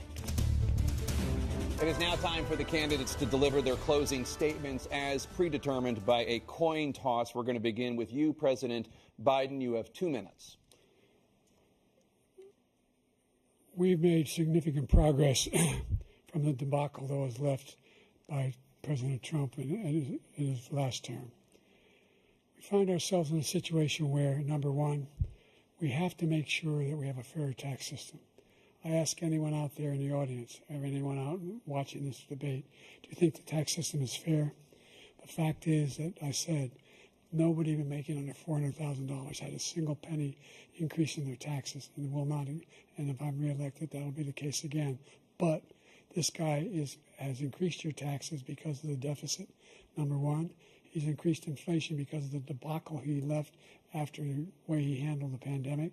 It is now time for the candidates to deliver their closing statements as predetermined by a coin toss. We're going to begin with you, President Biden. You have 2 minutes. We've made significant progress from the debacle that was left by President Trump in his last term. We find ourselves in a situation where, number one, we have to make sure that we have a fair tax system. I ask anyone out there in the audience, or anyone out watching this debate, do you think the tax system is fair? The fact is that I said nobody even making under $400,000 had a single penny increase in their taxes, and will not. And if I'm reelected, that'll be the case again. But this guy has increased your taxes because of the deficit, number one. He's increased inflation because of the debacle he left after the way he handled the pandemic.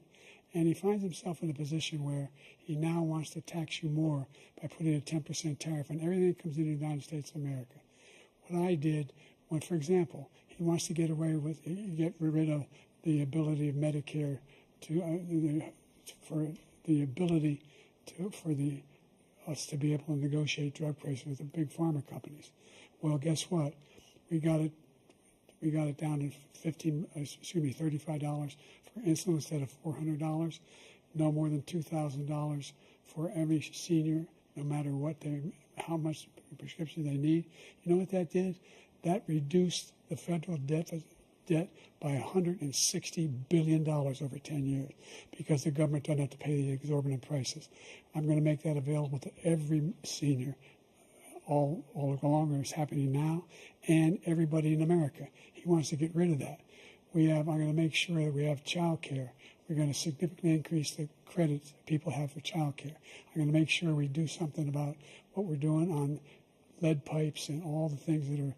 And he finds himself in a position where he now wants to tax you more by putting a 10% tariff on everything that comes into the United States of America. What I did, for example, he wants to get rid of the ability of Medicare for us to be able to negotiate drug prices with the big pharma companies. Well, guess what? We got it down to $35 for insulin instead of $400. No more than $2,000 for every senior, no matter how much prescription they need. You know what that did? That reduced the federal debt by $160 billion over 10 years because the government doesn't have to pay the exorbitant prices. I'm going to make that available to every senior all along, it's happening now, and everybody in America. He wants to get rid of that. I'm going to make sure that we have child care. We're going to significantly increase the credits people have for child care. I'm going to make sure we do something about what we're doing on lead pipes and all the things that are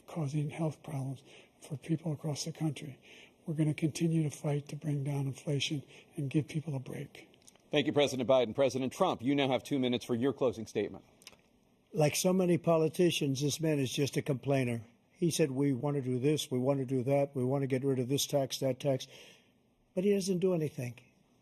causing health problems for people across the country. We're going to continue to fight to bring down inflation and give people a break. Thank you, President Biden. President Trump, you now have 2 minutes for your closing statement. Like so many politicians, this man is just a complainer. He said, we want to do this, we want to do that, we want to get rid of this tax, that tax. But he doesn't do anything.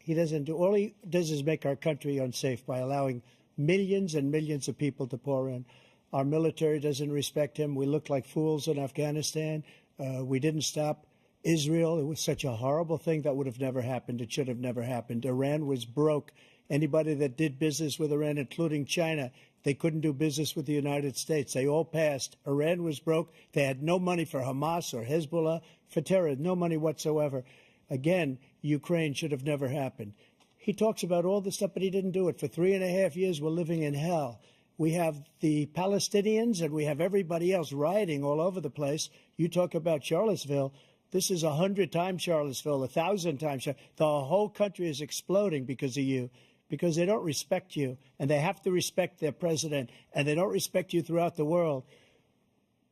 All he does is make our country unsafe by allowing millions and millions of people to pour in. Our military doesn't respect him. We look like fools in Afghanistan. We didn't stop Israel. It was such a horrible thing that would have never happened. It should have never happened. Iran was broke. Anybody that did business with Iran, including China, they couldn't do business with the United States. They all passed. Iran was broke. They had no money for Hamas or Hezbollah, for terror, no money whatsoever. Again, Ukraine should have never happened. He talks about all this stuff, but he didn't do it. For 3.5 years, we're living in hell. We have the Palestinians and we have everybody else rioting all over the place. You talk about Charlottesville. This is 100 times Charlottesville, 1,000 times. The whole country is exploding because of you, because they don't respect you, and they have to respect their president, and they don't respect you throughout the world.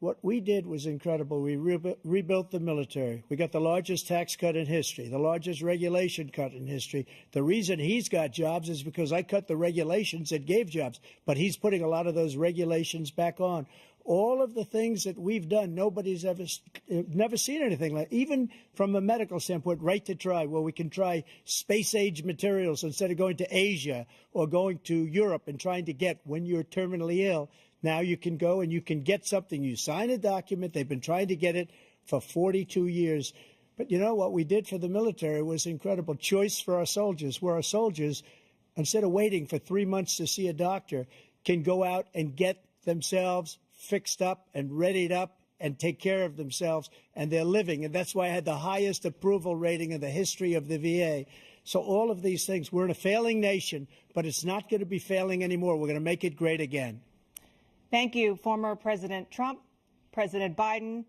What we did was incredible. We rebuilt the military. We got the largest tax cut in history, the largest regulation cut in history. The reason he's got jobs is because I cut the regulations that gave jobs, but he's putting a lot of those regulations back on. All of the things that we've done, nobody's never seen anything like. Even from a medical standpoint, right to try, where we can try space-age materials instead of going to Asia or going to Europe and trying to get when you're terminally ill. Now you can go and you can get something. You sign a document. They've been trying to get it for 42 years. But you know what we did for the military was incredible. Choice for our soldiers, where our soldiers, instead of waiting for 3 months to see a doctor, can go out and get themselves fixed up and readied up and take care of themselves, and they're living. And that's why I had the highest approval rating in the history of the VA. So all of these things, we're in a failing nation, but it's not going to be failing anymore. We're going to make it great again. Thank you, former President Trump, President Biden.